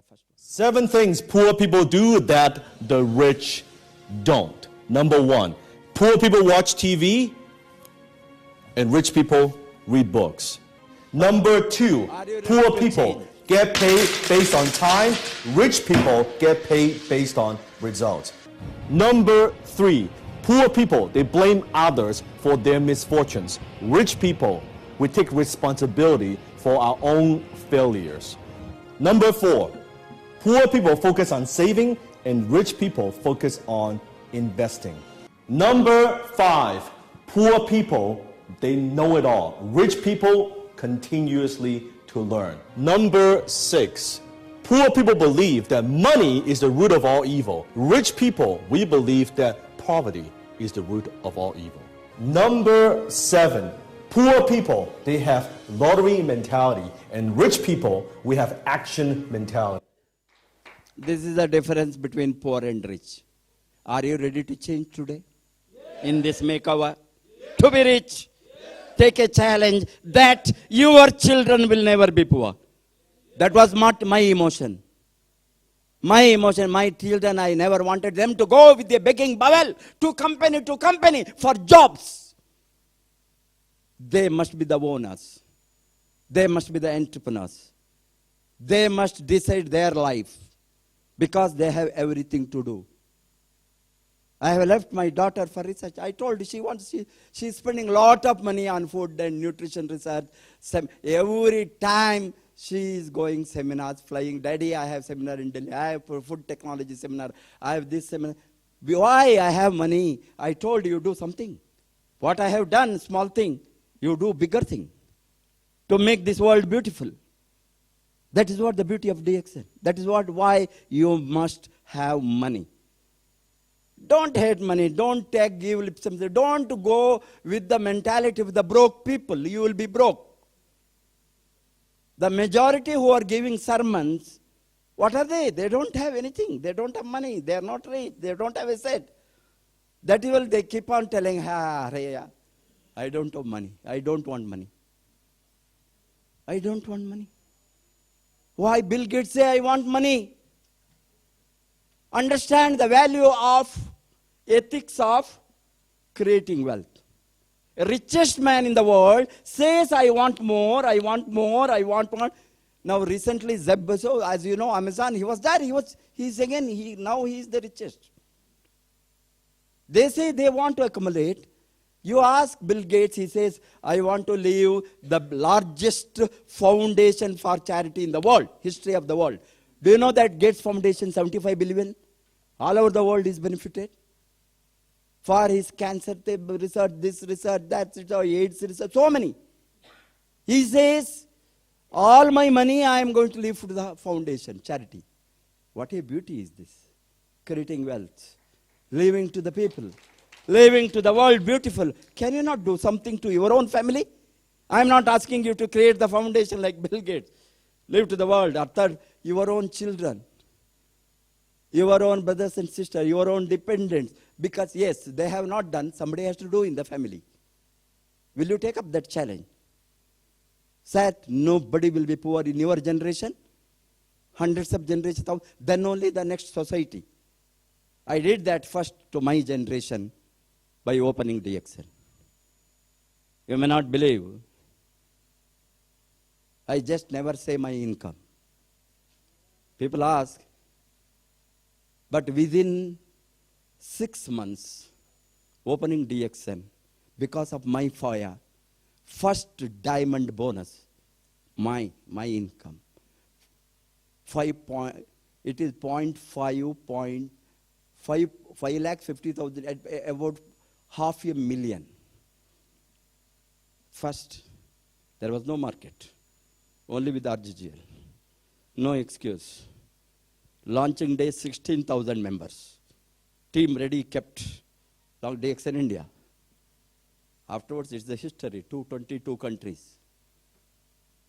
first one. 7 things poor people do that the rich don't. Number 1, poor people watch TV and rich people read books. Number 2, poor people get paid based on time, rich people get paid based on results. Number 3, poor people, they blame others for their misfortunes. Rich people, we take responsibility for our own failures. Number 4, poor people focus on saving and rich people focus on investing. Number 5, poor people, they know it all. Rich people continuously to learn. Number 6, poor people believe that money is the root of all evil. Rich people, we believe that poverty is the root of all evil. Number 7, poor people, they have lottery mentality, and rich people, we have action mentality. This is the difference between poor and rich. Are you ready to change today? In this makeover? To be rich? Take a challenge that your children will never be poor. That was not my emotion. My children, I never wanted them to go with a begging bowel to company for jobs. They must be the owners. They must be the entrepreneurs. They must decide their life because they have everything to do. I have left my daughter for research. I told her she's spending a lot of money on food and nutrition research. Every time she is going seminars, flying. Daddy, I have seminar in Delhi. I have food technology seminar. I have this seminar. Why I have money? I told you do something. What I have done, small thing, you do bigger thing to make this world beautiful. That is what the beauty of DXN. That is why you must have money. Don't hate money. Don't give lip service. Don't go with the mentality of the broke people. You will be broke. The majority who are giving sermons, what are they? They don't have anything. They don't have money. They are not rich. They don't have a set. That is why they keep on telling, I don't have money. I don't want money. I don't want money. Why Bill Gates say, I want money? Understand the value of ethics of creating wealth. A richest man in the world says, I want more, I want more, I want more. Now recently, Zeb Bezos, as you know, Amazon, he was there. Now he is the richest. They say they want to accumulate. You ask Bill Gates, he says, I want to leave the largest foundation for charity in the world, history of the world. Do you know that Gates Foundation, 75 billion? All over the world is benefited. For his cancer research, this research, that research, AIDS research, so many. He says, all my money I am going to leave to the foundation, charity. What a beauty is this. Creating wealth, leaving to the people, leaving to the world beautiful. Can you not do something to your own family? I am not asking you to create the foundation like Bill Gates. Live to the world, after your own children, your own brothers and sisters, your own dependents. Because yes, they have not done, somebody has to do in the family. Will you take up that challenge? Said nobody will be poor in your generation, hundreds of generations, then only the next society. I did that first to my generation by opening DXN. You may not believe. I just never say my income. People ask, but within 6 months, opening DXN, because of my fire, first diamond bonus, my income, it is 5,50,000, about $500,000. First, there was no market, only with RGGL, no excuse. Launching day, 16,000 members. Team ready, kept. Long DXN India. Afterwards, it's the history, 222 countries.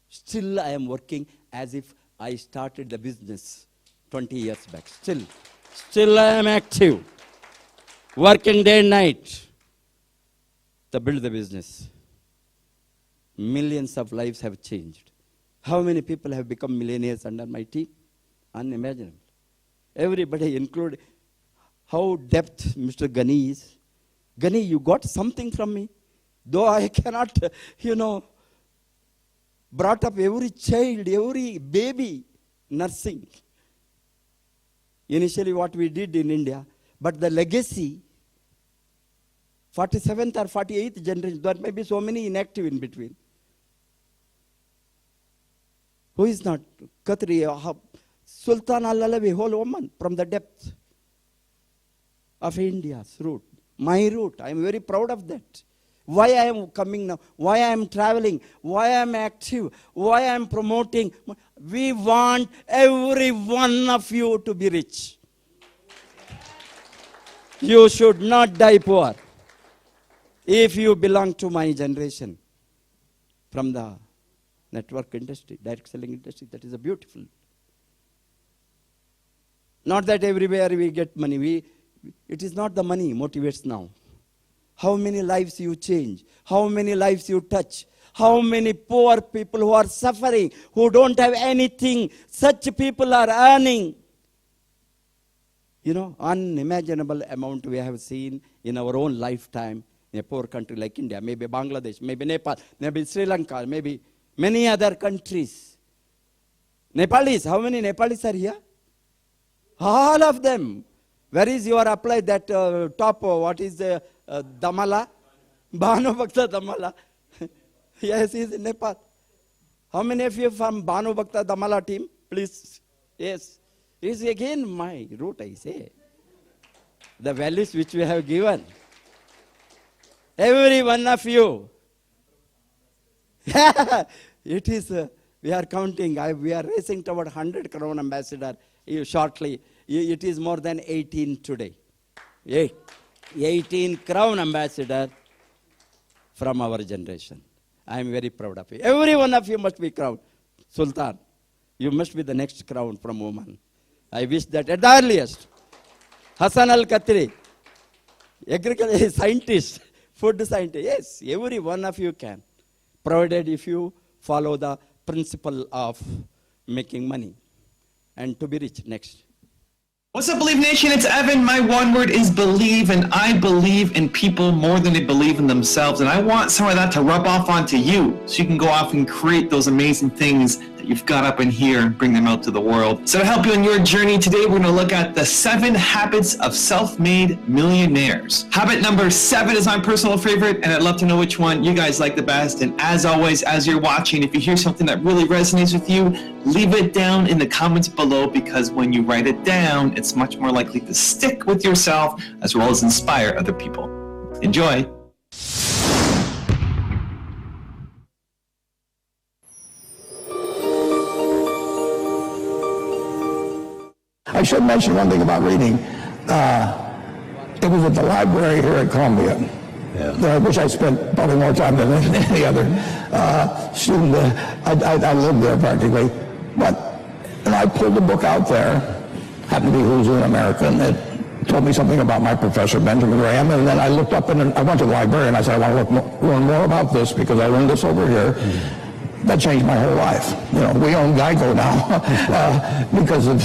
Still, I am working as if I started the business 20 years back. Still I am active. Working day and night to build the business. Millions of lives have changed. How many people have become millionaires under my team? Unimaginable. Everybody, including how depth Mr. Ghani is. Ghani, you got something from me. Though I cannot, brought up every child, every baby, nursing. Initially what we did in India. But the legacy, 47th or 48th generation, there may be so many inactive in between. Who is not? Khatri, Sultan al-Alawi, whole woman from the depth of India's root. My root. I am very proud of that. Why I am coming now, why I am traveling, why I am active, why I am promoting. We want every one of you to be rich. You should not die poor. If you belong to my generation, from the network industry, direct selling industry, that is a beautiful. Not that everywhere we get money. It is not the money motivates now. How many lives you change, how many lives you touch, how many poor people who are suffering, who don't have anything, such people are earning. Unimaginable amount we have seen in our own lifetime in a poor country like India, maybe Bangladesh, maybe Nepal, maybe Sri Lanka, maybe many other countries. Nepalis, how many Nepalis are here? All of them. Where is your apply that top, what is the Damala? Bhanu Bhakta Damala. Yes, he is in Nepal. How many of you from Bhanu Bhakta Damala team? Please. Yes. It is again my root, I say. The values which we have given. Every one of you. It is, we are counting. We are racing toward 100 Crown Ambassador shortly. It is more than 18 today. 18 Crown Ambassador from our generation. I am very proud of you. Every one of you must be crowned. Sultan, you must be the next crown from woman. I wish that at the earliest. Hassan al-Khatri, agriculture scientist, food scientist. Yes, every one of you can. Provided if you follow the principle of making money and to be rich. Next. What's up, Believe Nation? It's Evan. My one word is believe, and I believe in people more than they believe in themselves, and I want some of that to rub off onto you so you can go off and create those amazing things that you've got up in here and bring them out to the world. So to help you on your journey today, we're going to look at the 7 habits of self-made millionaires. Habit number 7 is my personal favorite, and I'd love to know which one you guys like the best. And as always, as you're watching, if you hear something that really resonates with you, leave it down in the comments below, because when you write it down, it's much more likely to stick with yourself as well as inspire other people. Enjoy. I should mention one thing about reading. It was at the library here at Columbia. Yeah. I wish I spent probably more time than any other student. I lived there practically. And I pulled the book out there, happened to be Who's in America, and it told me something about my professor, Benjamin Graham, and then I looked up and I went to the library and I said, I want to learn more about this because I learned this over here. Mm-hmm. That changed my whole life. We own Geico now because of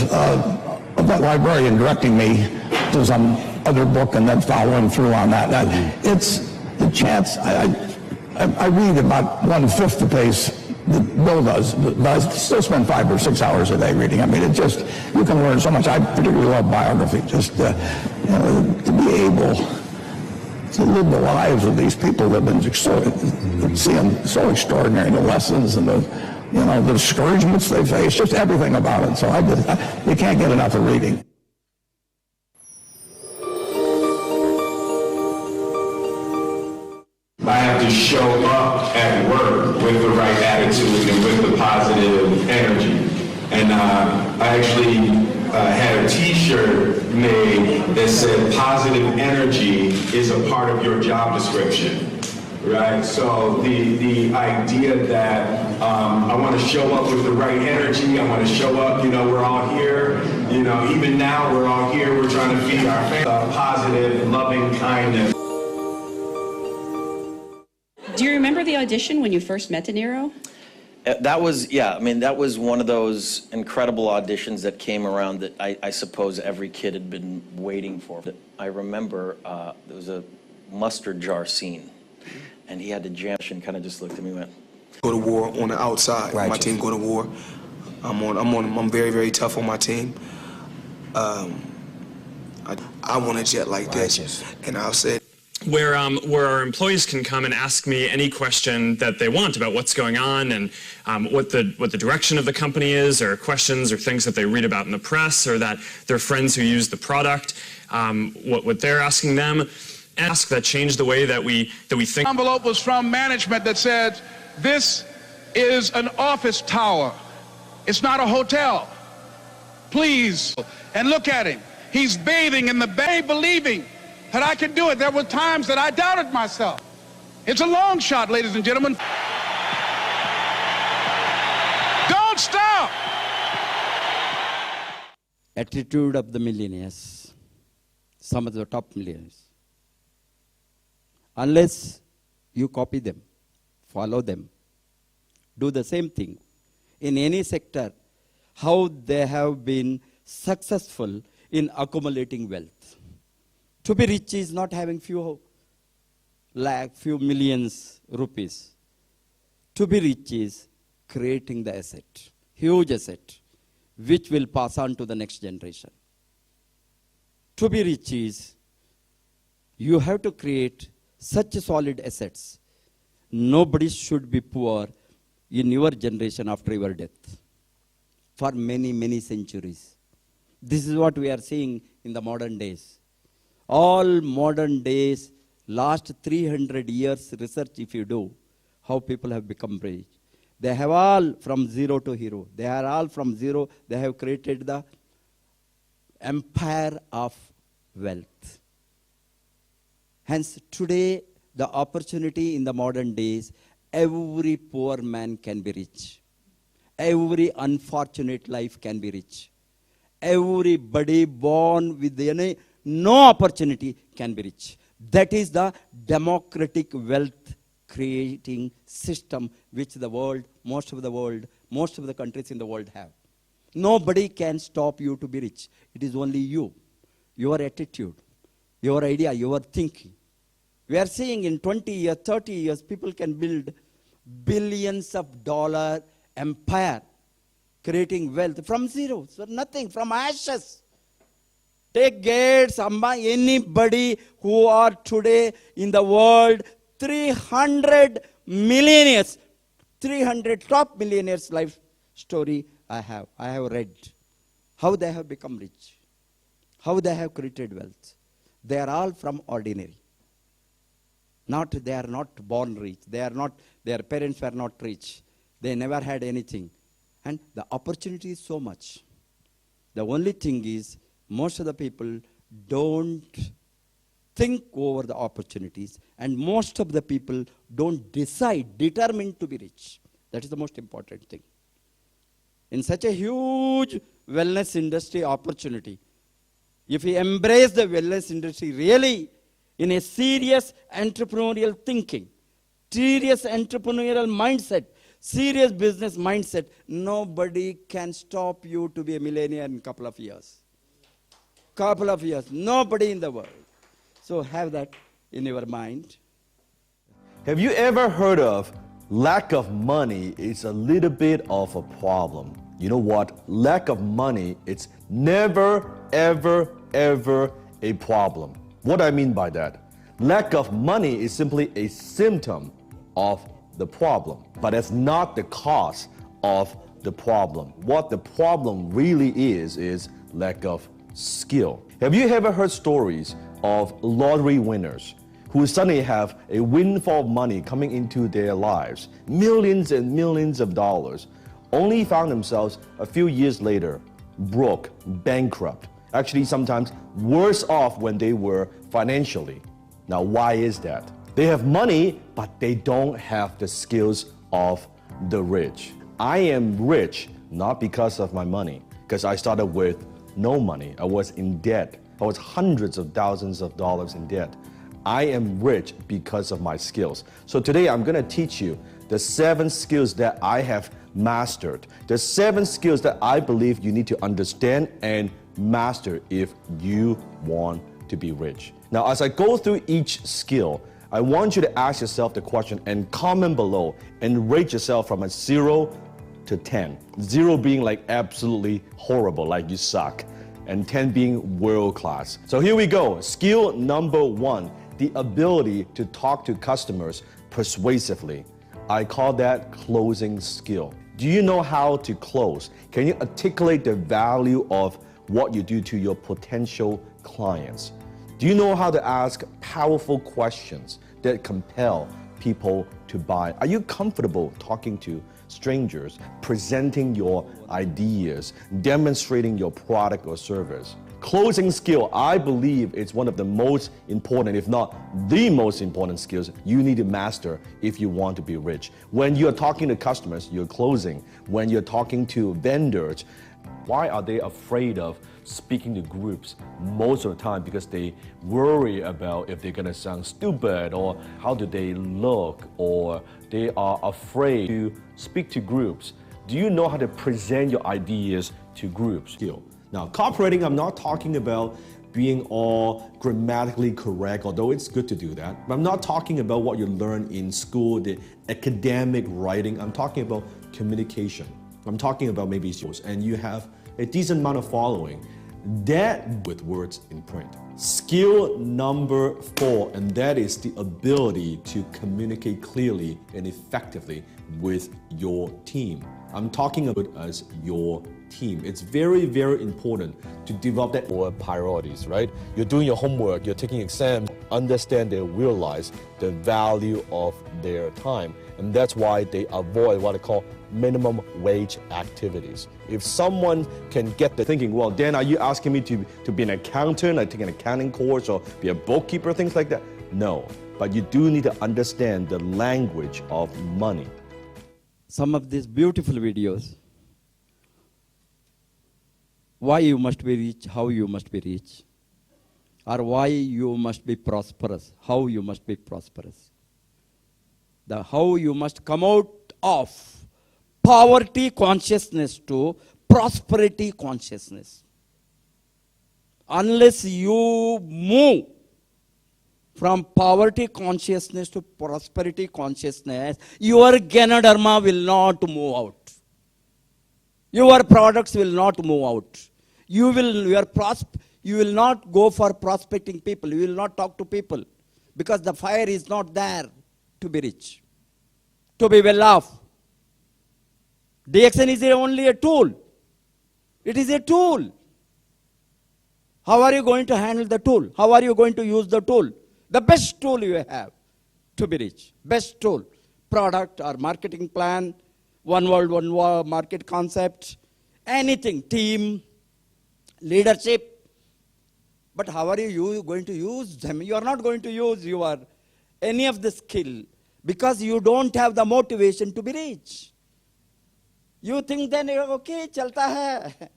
that librarian directing me to some other book and then following through on that. It's the chance. I read about 1/5 the pace that Bill does, but I still spend 5 or 6 hours a day reading. I mean, you can learn so much. I particularly love biography. Just to be able to live the lives of these people that have been so extraordinary, the lessons and the discouragements they face, just everything about it. So you can't get enough of reading. I have to show up at work with the right attitude and with the positive energy. And I actually had a t-shirt made that said positive energy is a part of your job description. Right, so the idea that I want to show up with the right energy, I want to show up, we're all here, even now we're all here, we're trying to feed our family positive, loving kindness. Do you remember the audition when you first met De Niro? That was, yeah, I mean, that was one of those incredible auditions that came around that I suppose every kid had been waiting for. I remember there was a mustard jar scene, and he had to jam and kind of just looked at me and went, go to war on the outside. Righteous. My team go to war. I'm very, very tough on my team. I want a jet like this, and I'll say, where our employees can come and ask me any question that they want about what's going on and what the direction of the company is, or questions or things that they read about in the press, or that their friends who use the product, what they're asking them, ask that change the way that we think. The envelope was from management that said, "This is an office tower. It's not a hotel. Please." And look at him. He's bathing in the bay, believing that I can do it. There were times that I doubted myself. It's a long shot, ladies and gentlemen. Don't stop! Attitude of the millionaires, some of the top millionaires. Unless you copy them, follow them, do the same thing in any sector, how they have been successful in accumulating wealth. To be rich is not having few millions rupees. To be rich is creating the asset, huge asset, which will pass on to the next generation. To be rich is you have to create such solid assets. Nobody should be poor in your generation after your death for many, many centuries. This is what we are seeing in the modern days. All modern days, last 300 years research if you do, how people have become rich. They have all from zero to hero. They are all from zero. They have created the empire of wealth. Hence, today, the opportunity in the modern days, every poor man can be rich. Every unfortunate life can be rich. Everybody born with no opportunity can be rich. That is the democratic wealth creating system which the world, most of the countries in the world have. Nobody can stop you to be rich. It is only you, your attitude, your idea, your thinking. We are seeing in 20 years, 30 years, people can build billions of dollar empire, creating wealth from zero, so nothing, from ashes. Take Gates, Ambani, anybody who are today in the world, 300 millionaires, 300 top millionaires life story I have read. How they have become rich, how they have created wealth. They are all from ordinary. They are not born rich. Their parents were not rich. They never had anything. And the opportunity is so much. The only thing is, most of the people don't think over the opportunities, and most of the people don't determine to be rich. That is the most important thing. In such a huge wellness industry opportunity, if we embrace the wellness industry really in a serious entrepreneurial thinking, serious entrepreneurial mindset, serious business mindset, nobody can stop you to be a millionaire in a couple of years. Nobody in the world. So have that in your mind. Have you ever heard of lack of money is a little bit of a problem? You know what? Lack of money, it's never, ever, ever a problem. What I mean by that? Lack of money is simply a symptom of the problem, but it's not the cause of the problem. What the problem really is lack of skill. Have you ever heard stories of lottery winners who suddenly have a windfall of money coming into their lives, millions and millions of dollars, only found themselves a few years later broke, bankrupt, actually sometimes worse off when they were financially? Now, why is that? They have money, but they don't have the skills of the rich. I am rich not because of my money, because I started with no money. I was in debt. I was hundreds of thousands of dollars in debt. I am rich because of my skills. So today I'm going to teach you the 7 skills that I have mastered. The 7 skills that I believe you need to understand and master if you want to be rich. Now, as I go through each skill, I want you to ask yourself the question and comment below and rate yourself from a 0 to 10. 0 being like absolutely horrible, like you suck, and 10 being world class. So here we go. Skill number 1, the ability to talk to customers persuasively. I call that closing skill. Do you know how to close? Can you articulate the value of what you do to your potential clients? Do you know how to ask powerful questions that compel people to buy? Are you comfortable talking to strangers, presenting your ideas, demonstrating your product or service? Closing skill, I believe it's one of the most important, if not the most important skills you need to master if you want to be rich. When you're talking to customers, you're closing. When you're talking to vendors, why are they afraid of speaking to groups most of the time? Because they worry about if they're gonna sound stupid, or how do they look, or they are afraid to speak to groups. Do you know how to present your ideas to groups? Now, copywriting, I'm not talking about being all grammatically correct, although it's good to do that. But I'm not talking about what you learn in school, the academic writing. I'm talking about communication. I'm talking about maybe yours, and you have a decent amount of following. That with words in print. Skill number 4, and that is the ability to communicate clearly and effectively with your team. I'm talking about as your team. It's very, very important to develop that for priorities, right? You're doing your homework, you're taking exams, understand and realize the value of their time. And that's why they avoid what I call minimum wage activities. If someone can get the thinking, well, Dan, are you asking me to be an accountant, I take an accounting course, or be a bookkeeper, things like that? No, but you do need to understand the language of money. Some of these beautiful videos, why you must be rich, how you must be rich, or why you must be prosperous, how you must be prosperous. The how you must come out of poverty consciousness to prosperity consciousness. Unless you move from poverty consciousness to prosperity consciousness, your Jnana Dharma will not move out. Your products will not move out. You will not go for prospecting people. You will not talk to people, because the fire is not there to be rich, to be well off. DXN is only a tool. It is a tool. How are you going to handle the tool? How are you going to use the tool? The best tool you have to be rich. Best tool. Product or marketing plan, one world, one market concept, anything, team, leadership. But how are you going to use them? You are not going to use any of the skill because you don't have the motivation to be rich. You think then, okay, chalta hai,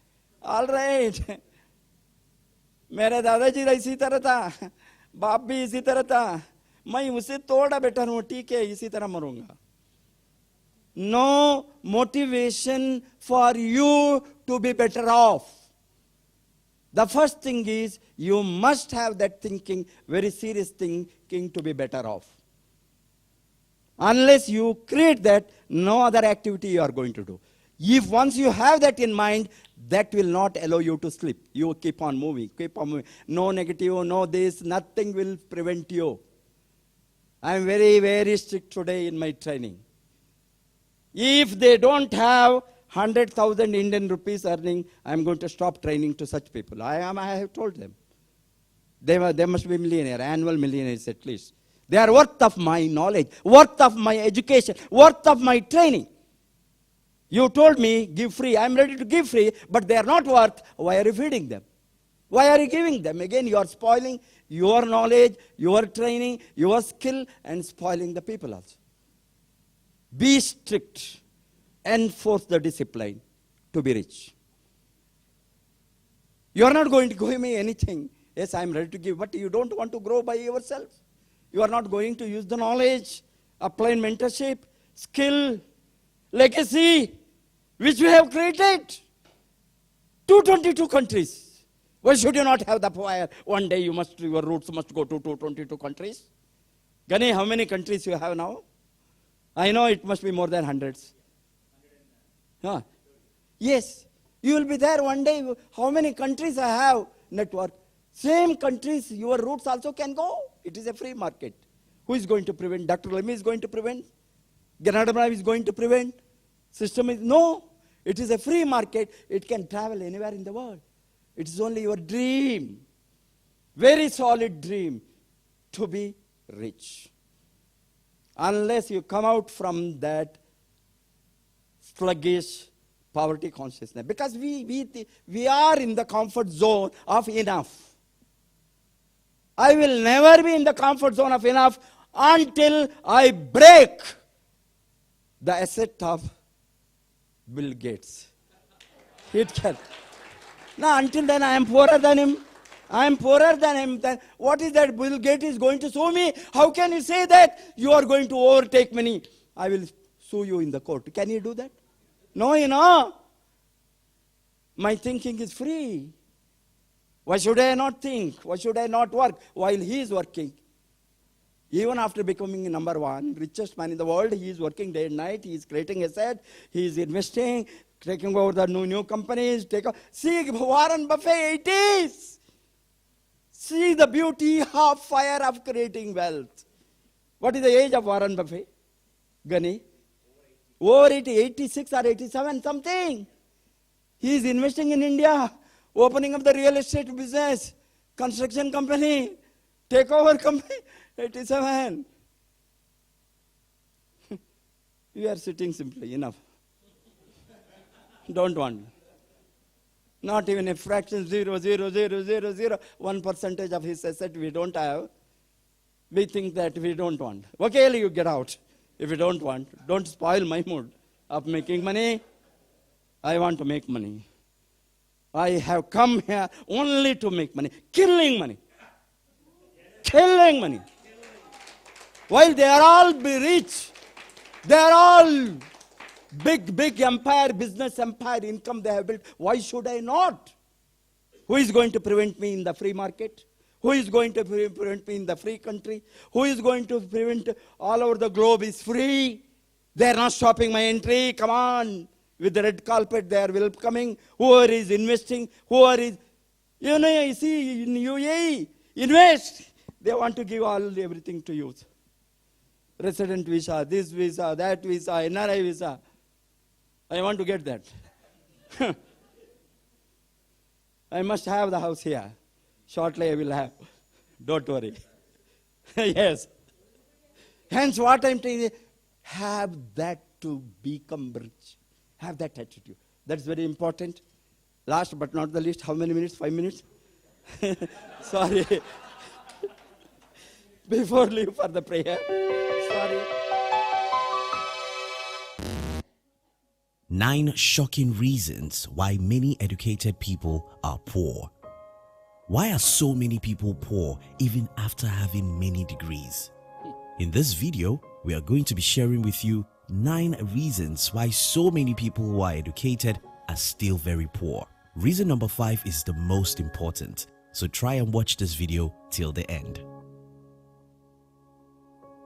all right. मेरे दादाजी इसी तरह था, बाप भी इसी तरह था, मैं उसे थोड़ा बेटर हूँ, ठीक है, इसी तरह मरूंगा. No motivation for you to be better off. The first thing is you must have that thinking, very serious thinking to be better off. Unless you create that, no other activity you are going to do. If once you have that in mind, that will not allow you to sleep. You keep on moving, keep on moving. No negative, no this, nothing will prevent you. I am very, very strict today in my training. If they don't have 100,000 Indian rupees earning, I am going to stop training to such people. I have told them. They must be millionaire, annual millionaires at least. They are worth of my knowledge, worth of my education, worth of my training. You told me, give free. I am ready to give free, but they are not worth. Why are you feeding them? Why are you giving them? Again, you are spoiling your knowledge, your training, your skill, and spoiling the people also. Be strict. Enforce the discipline to be rich. You are not going to give me anything. Yes, I am ready to give, but you don't want to grow by yourself. You are not going to use the knowledge, apply mentorship, skill, legacy, which we have created. 222 countries. Why should you not have the fire? One day your roots must go to 222 countries. Gani, how many countries you have now? I know it must be more than hundreds. Huh? Yes, you will be there one day. How many countries I have network? Same countries, your roots also can go. It is a free market. Who is going to prevent? Dr. Lamy is going to prevent? Ganadamra is going to prevent? System is, no. It is a free market. It can travel anywhere in the world. It is only your dream, very solid dream, to be rich. Unless you come out from that sluggish poverty consciousness. Because we are in the comfort zone of enough. I will never be in the comfort zone of enough until I break the asset of Bill Gates. It can. Now, until then, I am poorer than him. I am poorer than him. Then what is that Bill Gates is going to sue me? How can you say that you are going to overtake me? I will sue you in the court. Can you do that? No, you know. My thinking is free. Why should I not think? Why should I not work while he is working? Even after becoming number one, richest man in the world, he is working day and night. He is creating asset. He is investing, taking over the new companies. See Warren Buffett, it is. See the beauty of fire of creating wealth. What is the age of Warren Buffett? Gani? Over 86 or 87 something. He is investing in India, opening up the real estate business, construction company, takeover company, 87. You are sitting simply, enough. Don't want. Not even a fraction, 0.00001% of his asset we don't have. We think that we don't want. Okay, you get out. If you don't want, don't spoil my mood of making money. I want to make money. I have come here only to make money. Killing money. Killing money. While they are all be rich, they are all big empire, business empire, income they have built. Why should I not? Who is going to prevent me in the free market? Who is going to prevent me in the free country? Who is going to prevent all over the globe is free? They are not stopping my entry. Come on. With the red carpet, they are welcoming. Whoever is investing, whoever is, you see, in UAE, invest. They want to give everything to you. Resident visa, this visa, that visa, NRI visa. I want to get that. I must have the house here. Shortly I will have. Don't worry. Yes. Hence what I'm telling you, have that to become rich. Have that attitude. That's very important. Last but not the least, how many minutes? 5 minutes? Sorry. Before leave for the prayer. Sorry. 9 shocking reasons why many educated people are poor. Why are so many people poor even after having many degrees? In this video, we are going to be sharing with you 9 reasons why so many people who are educated are still very poor. Reason number 5 is the most important, so try and watch this video till the end.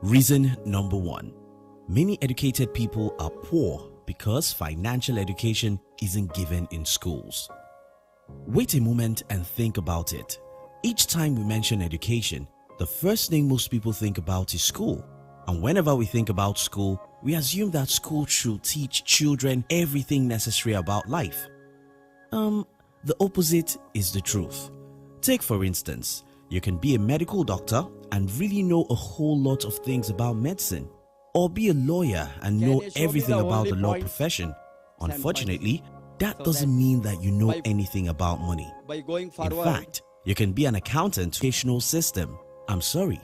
Reason number 1. Many educated people are poor because financial education isn't given in schools. Wait a moment and think about it. Each time we mention education, the first thing most people think about is school. And whenever we think about school, we assume that school should teach children everything necessary about life. The opposite is the truth. Take for instance, you can be a medical doctor and really know a whole lot of things about medicine, or be a lawyer and know everything about the law profession. Unfortunately, that doesn't mean that you know anything about money. In fact, you can be an accountant, educational system. I'm sorry,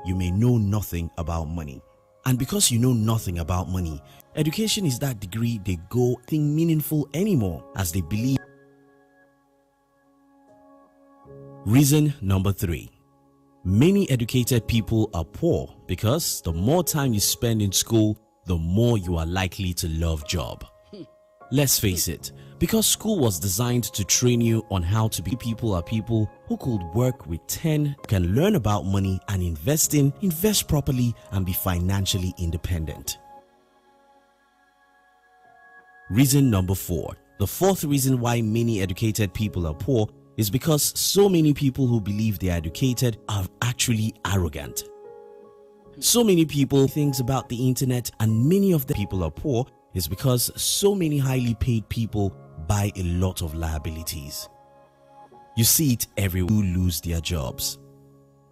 you may know nothing about money. And because you know nothing about money, education is that degree they go think meaningful anymore, as they believe. Reason number 3. Many educated people are poor because the more time you spend in school, the more you are likely to love job. Let's face it, because school was designed to train you on how to be, people are people who could work with 10, can learn about money and invest properly and be financially independent. Reason number 4. The fourth reason why many educated people are poor is because so many people who believe they are educated are actually arrogant. So many people think about the internet, and many of the people are poor is because so many highly paid people buy a lot of liabilities. You see it everywhere, who lose their jobs.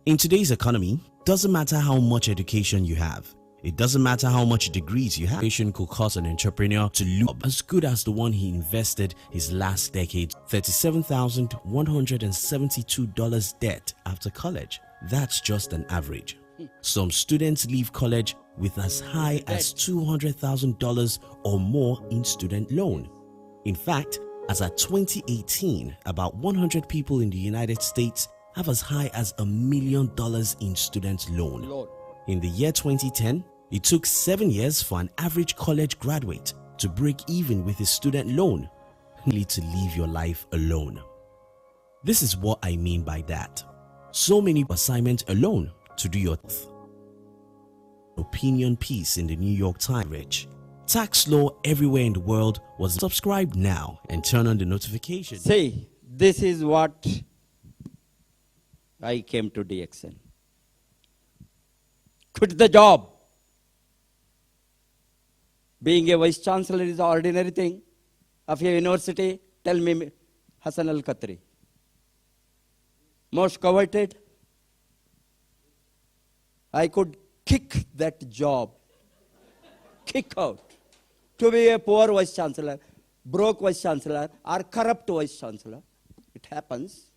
In today's economy, doesn't matter how much education you have. It doesn't matter how much degrees you have. Education could cause an entrepreneur to lose as good as the one he invested his last decade, $37,172 debt after college. That's just an average. Some students leave college with as high as $200,000 or more in student loan. In fact, as at 2018, about 100 people in the United States have as high as $1 million in student loan. In the year 2010, it took 7 years for an average college graduate to break even with his student loan, only to leave your life alone. This is what I mean by that. So many assignments alone to do your opinion piece in the New York Times. Rich. Tax law everywhere in the world was subscribe now and turn on the notification. See, this is what I came to DXN. Quit the job. Being a vice chancellor is an ordinary thing of a university. Tell me, Hassan al-Khatri. Most coveted. I could kick that job, kick out. To be a poor vice chancellor, broke vice chancellor, or corrupt vice chancellor. It happens.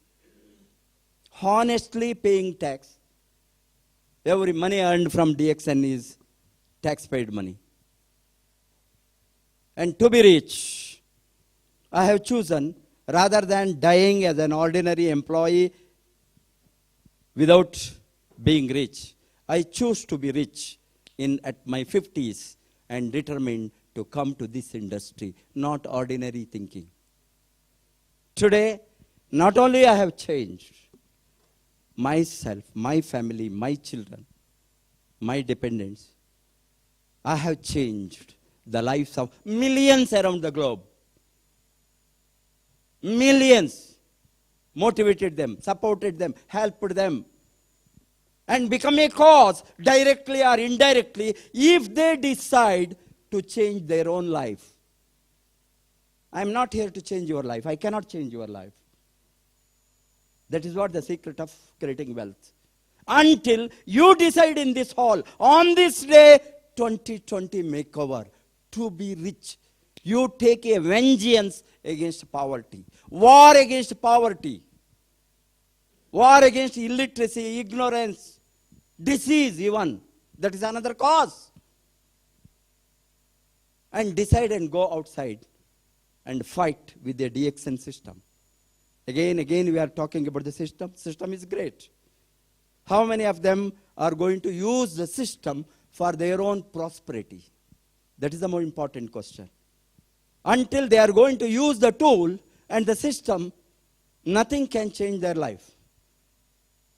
Honestly paying tax. Every money earned from DXN is tax-paid money. And to be rich, I have chosen, rather than dying as an ordinary employee without being rich, I choose to be rich at my 50s and determined to come to this industry, not ordinary thinking. Today, not only I have changed myself, my family, my children, my dependents, I have changed the lives of millions around the globe. Millions. Motivated them, supported them, helped them. And become a cause, directly or indirectly, if they decide to change their own life. I am not here to change your life. I cannot change your life. That is what the secret of creating wealth. Until you decide in this hall, on this day, 2020 makeover, to be rich, you take a vengeance against poverty. War against poverty. War against illiteracy, ignorance, disease even. That is another cause. And decide and go outside and fight with the DXN system. Again, we are talking about the system. System is great. How many of them are going to use the system for their own prosperity? That is the more important question. Until they are going to use the tool and the system, nothing can change their life.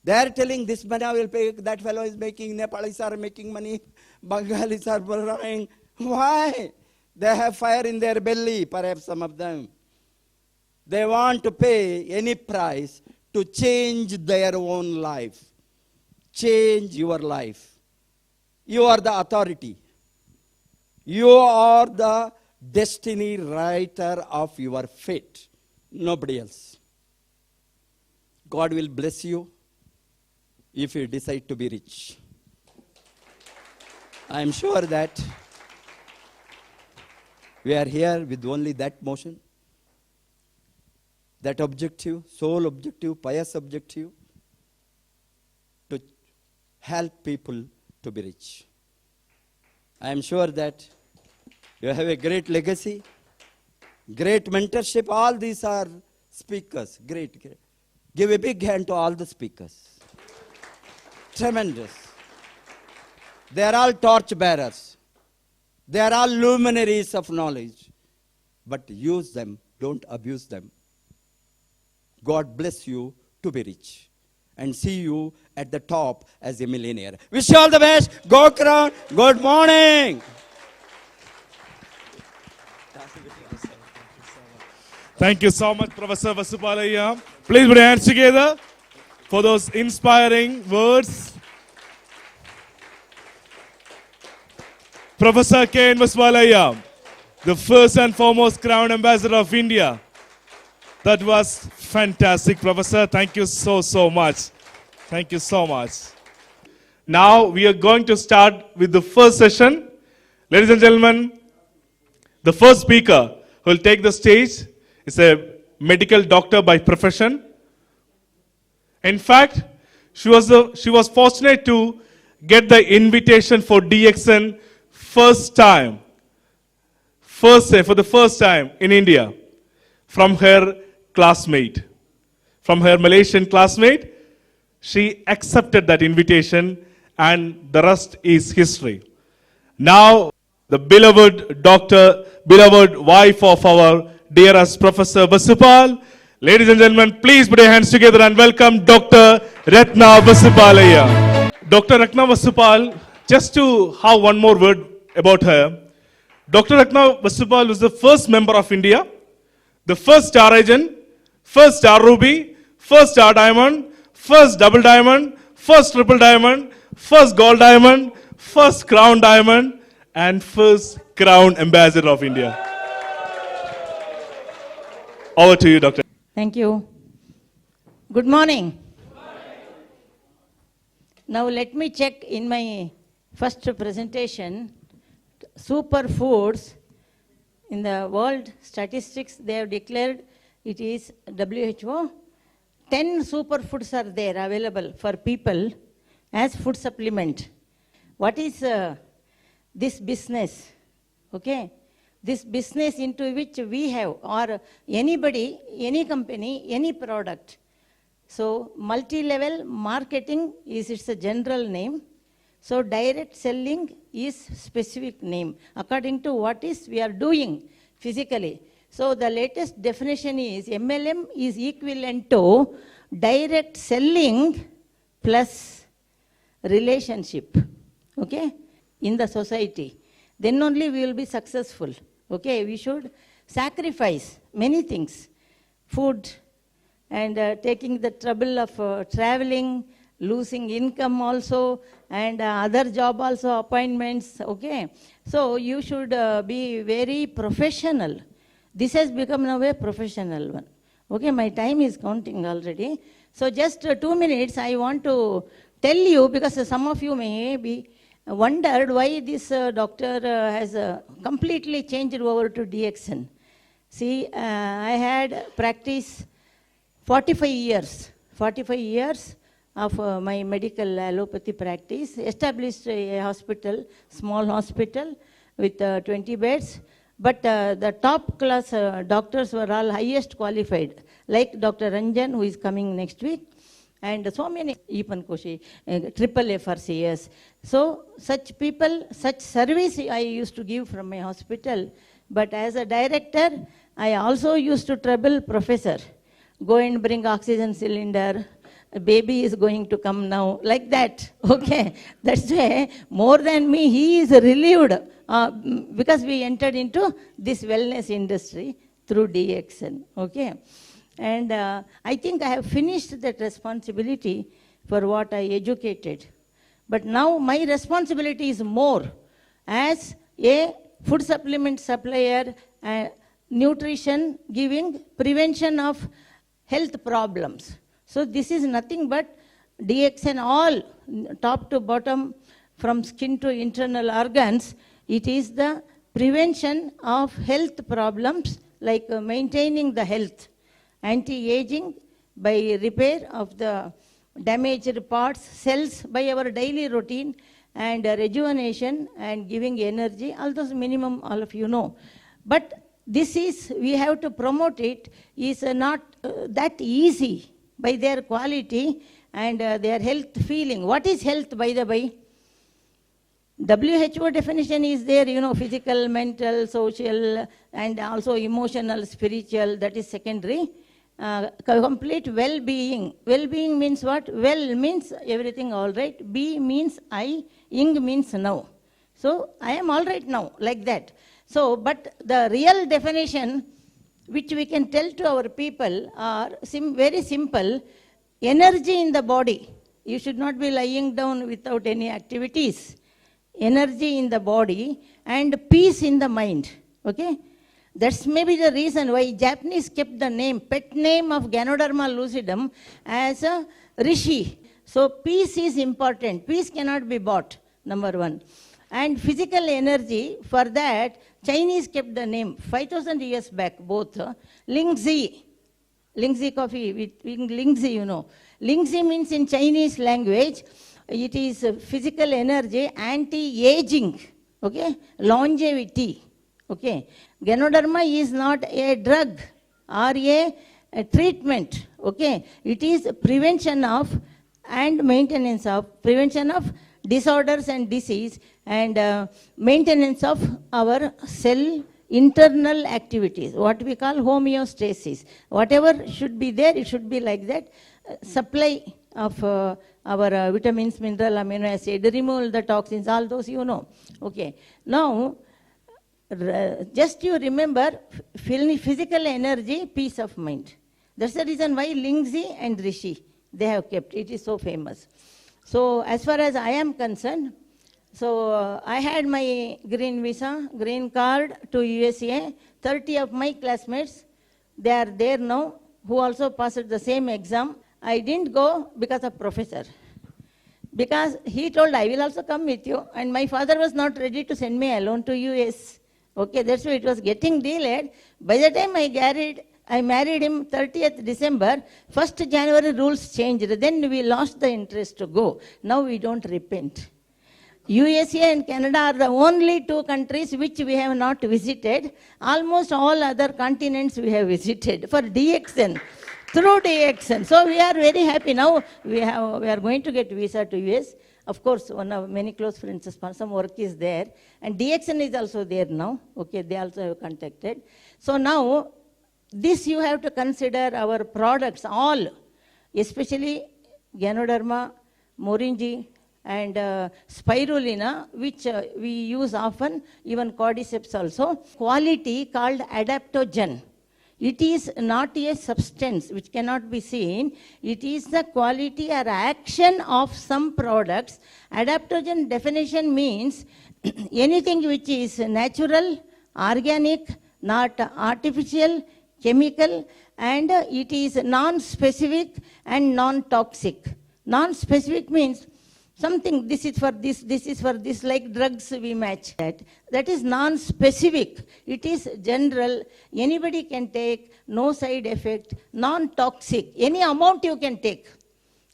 They are telling this man will pay, that fellow is making, Nepalis are making money, Bengalis are borrowing. Why? They have fire in their belly, perhaps some of them. They want to pay any price to change their own life. Change your life. You are the authority. You are the destiny writer of your fate. Nobody else. God will bless you if you decide to be rich. I am sure that we are here with only that motion, that objective, sole objective, pious objective, to help people to be rich. I am sure that you have a great legacy, great mentorship. All these are speakers, great. Give a big hand to all the speakers. Tremendous. They are all torch bearers. They are all luminaries of knowledge. But use them, don't abuse them. God bless you to be rich. And see you at the top as a millionaire. Wish you all the best. Go Crown. Good morning. Thank you so much, Professor Vasupalaya. Please put your hands together for those inspiring words. Professor K. Vasupalaya, the first and foremost Crown Ambassador of India. That was fantastic, Professor. Thank you so much. Thank you so much. Now we are going to start with the first session. Ladies and gentlemen, the first speaker who will take the stage is a medical doctor by profession. In fact, she was fortunate to get the invitation for DXN for the first time in India from her classmate, from her Malaysian classmate. She accepted that invitation and the rest is history. Now, the beloved doctor, beloved wife of our dearest Professor Vasupal. Ladies and gentlemen, please put your hands together and welcome Dr. Ratna Vasupalaya. Dr. Ratna Vasupal, just to have one more word about her. Dr. Ratna Vasupal was the first member of India, the first star agent, first star ruby, first star diamond, first double diamond, first triple diamond, first gold diamond, first crown diamond, and first crown ambassador of India. Over to you, Doctor. Thank you. Good morning. Now let me check in my first presentation. Superfoods, in the world statistics, they have declared it is WHO. 10 superfoods are there available for people as food supplement. What is this business? Okay. This business into which we have, or anybody, any company, any product. So multi-level marketing is its a general name. So direct selling is specific name according to what is we are doing physically. So the latest definition is MLM is equivalent to direct selling plus relationship, okay, in the society. Then only we will be successful. Okay, we should sacrifice many things, food, and taking the trouble of traveling, losing income also, and other job also, appointments, okay. So you should be very professional. This has become now a professional one. Okay, my time is counting already. So just 2 minutes I want to tell you, because some of you may be wondered why this doctor has completely changed over to DXN. See, I had practice 45 years of my medical allopathy practice, established a hospital, small hospital with 20 beds, but the top class doctors were all highest qualified, like Dr. Ranjan, who is coming next week, and so many, Ipan Koshi, triple FRCS. So such people, such service I used to give from my hospital, but as a director, I also used to trouble professor, go and bring oxygen cylinder, a baby is going to come now, like that, okay. That's why more than me, he is relieved because we entered into this wellness industry through DXN, okay. And I think I have finished that responsibility for what I educated. But now my responsibility is more as a food supplement supplier, nutrition giving, prevention of health problems. So this is nothing but DXN all, top to bottom, from skin to internal organs. It is the prevention of health problems, like maintaining the health, anti-aging by repair of the damaged parts, cells by our daily routine, and rejuvenation and giving energy, all those minimum all of you know. But this is, we have to promote it, is not that easy by their quality and their health feeling. What is health, by the way? WHO definition is there, physical, mental, social, and also emotional, spiritual, that is secondary. Complete well-being. Well-being means what? Well means everything all right. Be means I. Ing means now. So I am all right now, like that. So, but the real definition which we can tell to our people are very simple. Energy in the body. You should not be lying down without any activities. Energy in the body and peace in the mind. Okay? That's maybe the reason why Japanese kept the name, pet name of Ganoderma lucidum as a rishi. So peace is important. Peace cannot be bought, number one. And physical energy, for that, Chinese kept the name 5,000 years back, both. Lingzi. Lingzi coffee, with Lingzi, Lingzi means in Chinese language, it is physical energy, anti-aging, okay? Longevity, okay? Ganoderma is not a drug or a treatment, okay? It is prevention of and maintenance of, prevention of disorders and disease and maintenance of our cell internal activities, what we call homeostasis. Whatever should be there, it should be like that. Supply of our vitamins, mineral, amino acid, remove the toxins, all those Okay. Now, just you remember physical energy, peace of mind. That's the reason why Lingzi and Rishi, they have kept. It is so famous. So, as far as I am concerned, so I had my green visa, green card to USA. 30 of my classmates, they are there now, who also passed the same exam. I didn't go because of professor. Because he told, I will also come with you. And my father was not ready to send me alone to US. Okay, that's why it was getting delayed. By the time I married him 30th December, 1st January rules changed. Then we lost the interest to go. Now we don't repent. USA and Canada are the only two countries which we have not visited. Almost all other continents we have visited for DXN, through DXN. So we are very happy. Now we are going to get visa to US. Of course, one of many close friends, some work is there. And DXN is also there now. Okay, they also have contacted. So now, this you have to consider our products, all, especially Ganoderma, Morinji, and spirulina, which we use often, even cordyceps also. Quality called adaptogen. It is not a substance which cannot be seen. It is the quality or action of some products. Adaptogen definition means anything which is natural, organic, not artificial, chemical, and it is non-specific and non-toxic. Non-specific means something, this is for this, like drugs we match that. That is non-specific. It is general. Anybody can take, no side effect, non-toxic. Any amount you can take.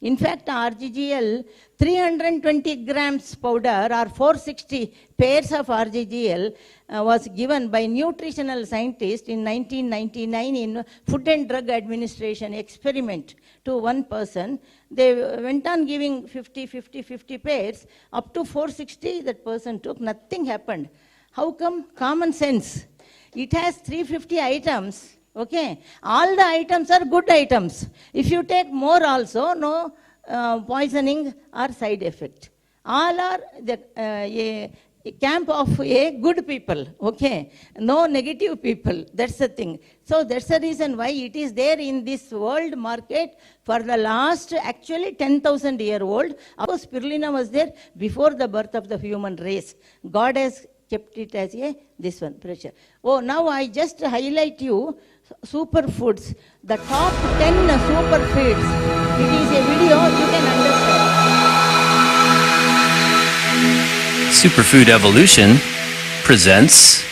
In fact, RGGL, 320 grams powder or 460 pairs of RGGL was given by nutritional scientists in 1999 in Food and Drug Administration experiment to one person. They went on giving 50 pairs. Up to 460 that person took, nothing happened. How come? Common sense. It has 350 items. Okay, all the items are good items. If you take more also, no poisoning or side effect. All are the a camp of a good people, okay, no negative people, that's the thing. So that's the reason why it is there in this world market for the last actually 10,000 year old. Of course, spirulina was there before the birth of the human race. God has kept it as this one, pressure. Oh, now I just highlight you superfoods, the top 10 superfoods. It is a video, you can understand. Superfood Evolution presents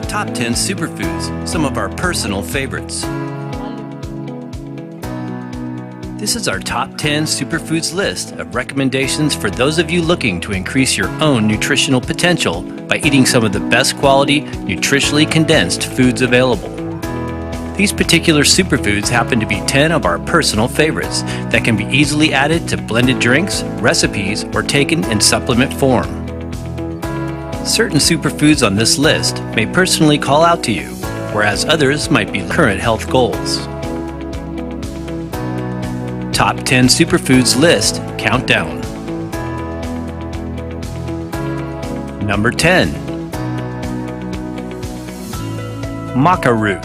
Top 10 Superfoods, some of our personal favorites. This is our top 10 superfoods list of recommendations for those of you looking to increase your own nutritional potential by eating some of the best quality, nutritionally condensed foods available. These particular superfoods happen to be 10 of our personal favorites that can be easily added to blended drinks, recipes, or taken in supplement form. Certain superfoods on this list may personally call out to you, whereas others might be current health goals. Top 10 Superfoods List Countdown. Number 10. Maca root.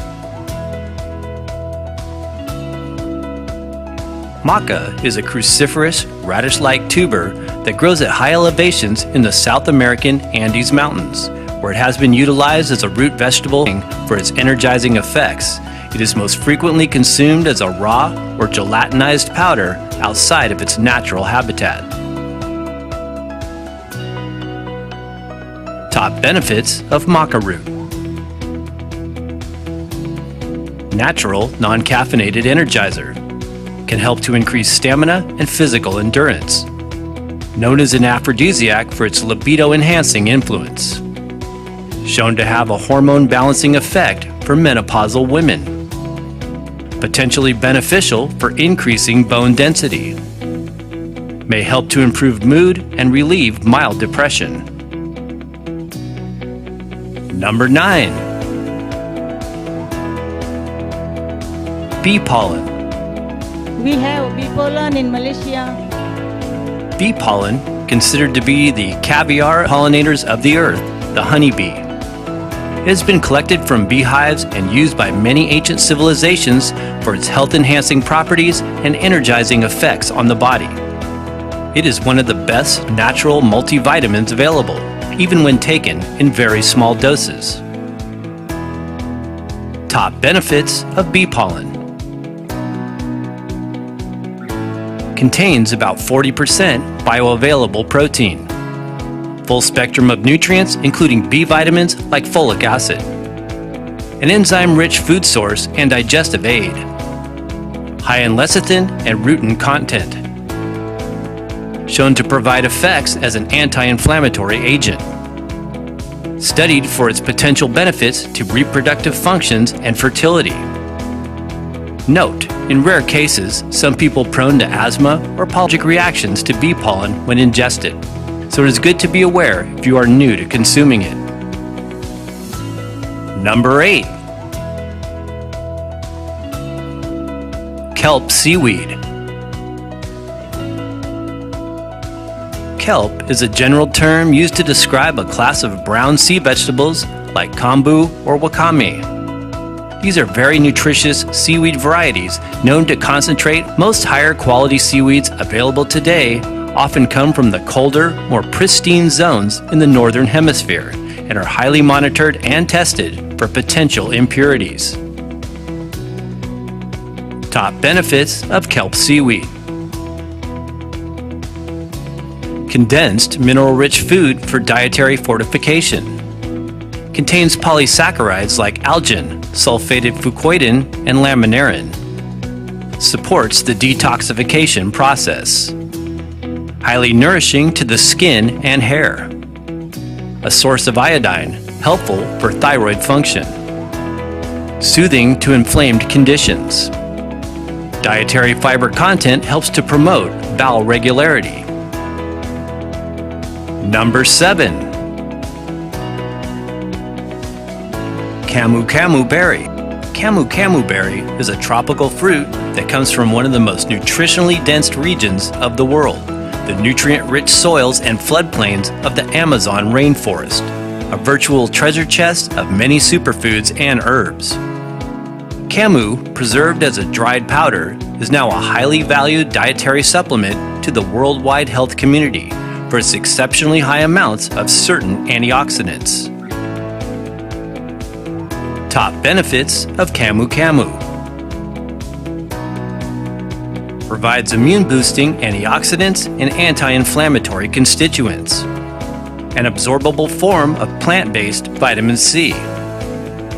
Maca is a cruciferous, radish-like tuber that grows at high elevations in the South American Andes Mountains, where it has been utilized as a root vegetable for its energizing effects. It is most frequently consumed as a raw or gelatinized powder outside of its natural habitat. Top benefits of maca root. Natural, non-caffeinated energizer. Can help to increase stamina and physical endurance. Known as an aphrodisiac for its libido-enhancing influence. Shown to have a hormone-balancing effect for menopausal women. Potentially beneficial for increasing bone density. May help to improve mood and relieve mild depression. Number 9. Bee pollen. We have bee pollen in Malaysia. Bee pollen, considered to be the caviar pollinators of the earth, the honeybee. It has been collected from beehives and used by many ancient civilizations for its health-enhancing properties and energizing effects on the body. It is one of the best natural multivitamins available, even when taken in very small doses. Top benefits of bee pollen. Contains about 40% bioavailable protein. Full spectrum of nutrients, including B vitamins like folic acid. An enzyme-rich food source and digestive aid. High in lecithin and rutin content. Shown to provide effects as an anti-inflammatory agent. Studied for its potential benefits to reproductive functions and fertility. Note, in rare cases, some people prone to asthma or allergic reactions to bee pollen when ingested, so it is good to be aware if you are new to consuming it. Number 8. Kelp seaweed. Kelp is a general term used to describe a class of brown sea vegetables like kombu or wakame. These are very nutritious seaweed varieties known to concentrate. Most higher quality seaweeds available today often come from the colder, more pristine zones in the northern hemisphere and are highly monitored and tested for potential impurities. Top benefits of kelp seaweed. Condensed mineral-rich food for dietary fortification. Contains polysaccharides like algin, sulfated fucoidin, and laminarin. Supports the detoxification process. Highly nourishing to the skin and hair. A source of iodine, helpful for thyroid function. Soothing to inflamed conditions. Dietary fiber content helps to promote bowel regularity. Number 7. Camu camu berry. Camu camu berry is a tropical fruit that comes from one of the most nutritionally dense regions of the world, the nutrient-rich soils and floodplains of the Amazon rainforest, a virtual treasure chest of many superfoods and herbs. Camu, preserved as a dried powder, is now a highly valued dietary supplement to the worldwide health community for its exceptionally high amounts of certain antioxidants. Top benefits of Camu Camu. Provides immune-boosting antioxidants and anti-inflammatory constituents. An absorbable form of plant-based vitamin C.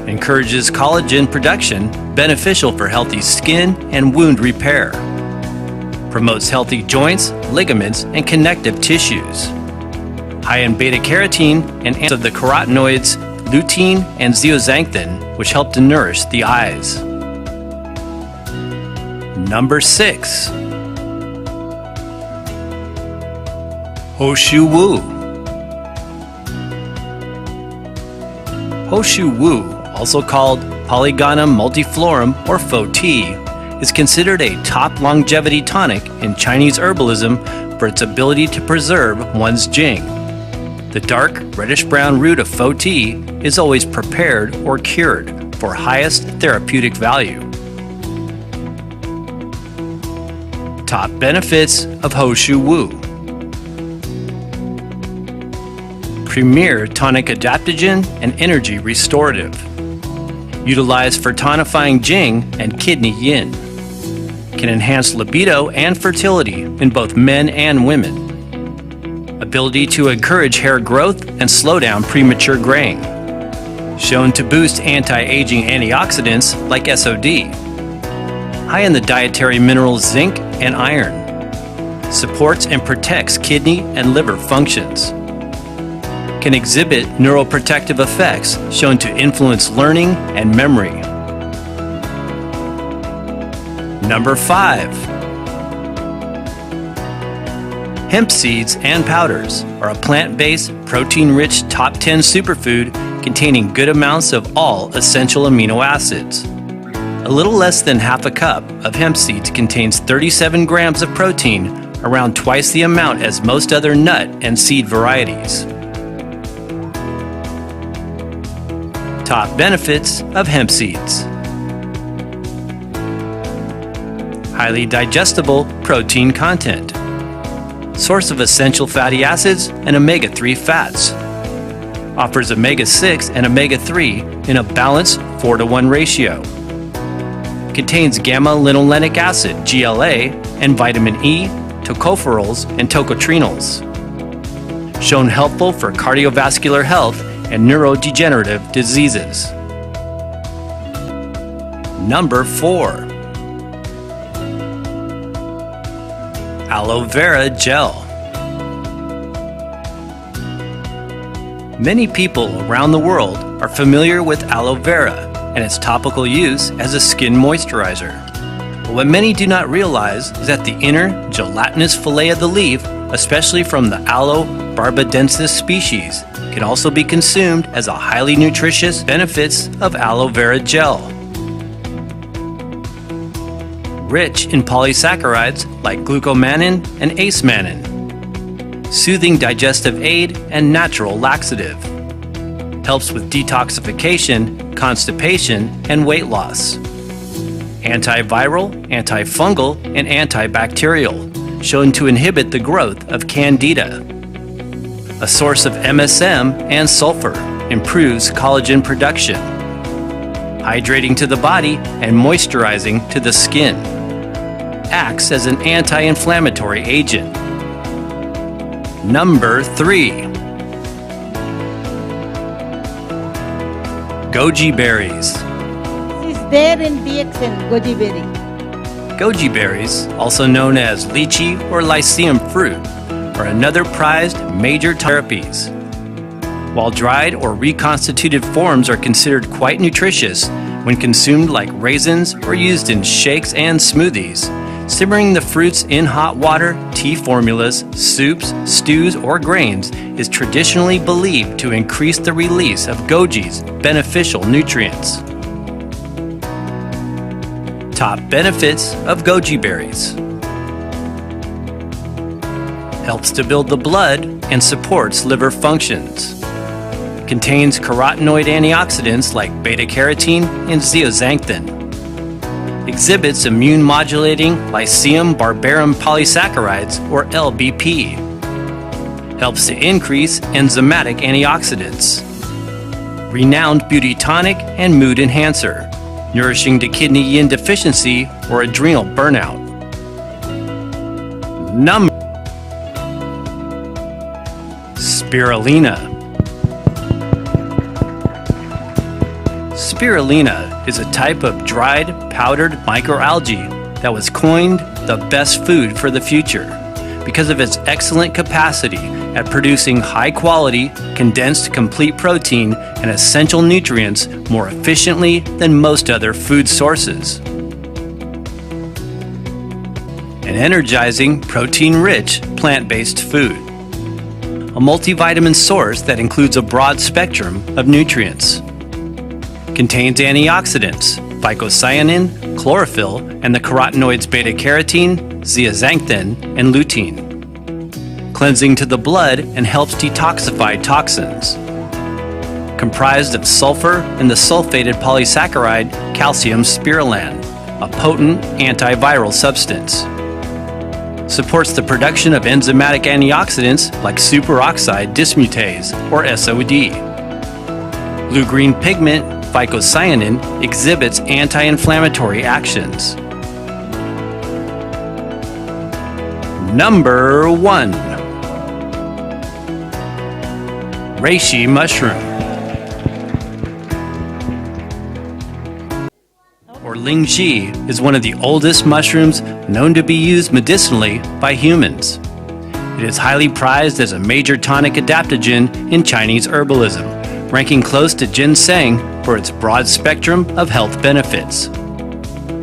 Encourages collagen production, beneficial for healthy skin and wound repair. Promotes healthy joints, ligaments, and connective tissues. High in beta-carotene and of the carotenoids lutein and zeaxanthin, which help to nourish the eyes. Number 6. Hoshu Wu. Hoshu Wu, also called Polygonum multiflorum or faux tea, is considered a top longevity tonic in Chinese herbalism for its ability to preserve one's jing. The dark, reddish-brown root of faux tea is always prepared or cured for highest therapeutic value. Top benefits of Hoshu Wu. Premier tonic adaptogen and energy restorative. Utilized for tonifying jing and kidney yin. Can enhance libido and fertility in both men and women. Ability to encourage hair growth and slow down premature graying. Shown to boost anti-aging antioxidants like SOD. High in the dietary minerals zinc and iron. Supports and protects kidney and liver functions. Can exhibit neuroprotective effects shown to influence learning and memory. Number 5. Hemp seeds and powders are a plant-based, protein-rich top 10 superfood containing good amounts of all essential amino acids. A little less than half a cup of hemp seeds contains 37 grams of protein, around twice the amount as most other nut and seed varieties. Top benefits of hemp seeds. Highly digestible protein content. Source of essential fatty acids and omega-3 fats. Offers omega-6 and omega-3 in a balanced 4:1 ratio. Contains gamma-linolenic acid, GLA, and vitamin E, tocopherols, and tocotrienols. Shown helpful for cardiovascular health and neurodegenerative diseases. Number 4. Aloe vera gel. Many people around the world are familiar with aloe vera and its topical use as a skin moisturizer. But what many do not realize is that the inner gelatinous fillet of the leaf, especially from the Aloe barbadensis species, can also be consumed as a highly nutritious benefits of aloe vera gel. Rich in polysaccharides like glucomannan and acemannan. Soothing digestive aid and natural laxative. Helps with detoxification, constipation, and weight loss. Antiviral, antifungal, and antibacterial, shown to inhibit the growth of candida. A source of MSM and sulfur, improves collagen production. Hydrating to the body and moisturizing to the skin. Acts as an anti-inflammatory agent. Number 3. Goji berries. This is there in DXN, goji berry. Goji berries, also known as lychee or lyceum fruit, are another prized major therapies. While dried or reconstituted forms are considered quite nutritious when consumed like raisins or used in shakes and smoothies, simmering the fruits in hot water, tea formulas, soups, stews, or grains is traditionally believed to increase the release of goji's beneficial nutrients. Top benefits of goji berries. Helps to build the blood and supports liver functions. Contains carotenoid antioxidants like beta-carotene and zeaxanthin. Exhibits immune-modulating Lyceum barbarum polysaccharides, or LBP. Helps to increase enzymatic antioxidants. Renowned beauty tonic and mood enhancer, nourishing to kidney yin deficiency or adrenal burnout. Number Spirulina. Spirulina is a type of dried, powdered microalgae that was coined the best food for the future because of its excellent capacity at producing high-quality, condensed complete protein and essential nutrients more efficiently than most other food sources. an energizing, protein-rich, plant-based food. A multivitamin source that includes a broad spectrum of nutrients. Contains antioxidants, phycocyanin, chlorophyll, and the carotenoids beta-carotene, zeaxanthin, and lutein. Cleansing to the blood and helps detoxify toxins. Comprised of sulfur and the sulfated polysaccharide calcium spiruline, a potent antiviral substance. Supports the production of enzymatic antioxidants like superoxide dismutase, or SOD. Blue-green pigment, phycocyanin, exhibits anti-inflammatory actions. Number 1. Reishi mushroom, or lingzhi, is one of the oldest mushrooms known to be used medicinally by humans. It is highly prized as a major tonic adaptogen in Chinese herbalism, ranking close to ginseng for its broad spectrum of health benefits.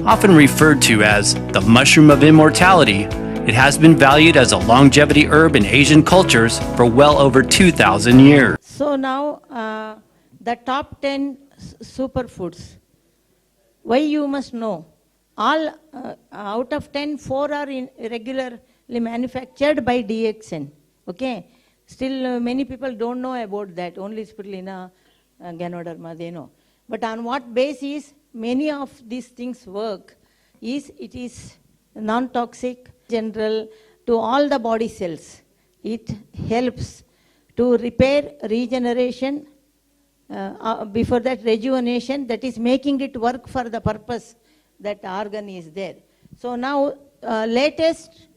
Often referred to as the mushroom of immortality, it has been valued as a longevity herb in Asian cultures for well over 2,000 years. So now, the top 10 superfoods. Why you must know? All out of 10, 4 are regularly manufactured by DXN. Okay? Still, many people don't know about that. Only spirulina, Ganoderma, they know. But on what basis many of these things work is it is non-toxic, general to all the body cells. It helps to repair, regeneration, before that rejuvenation, that is making it work for the purpose that organ is there. So now latest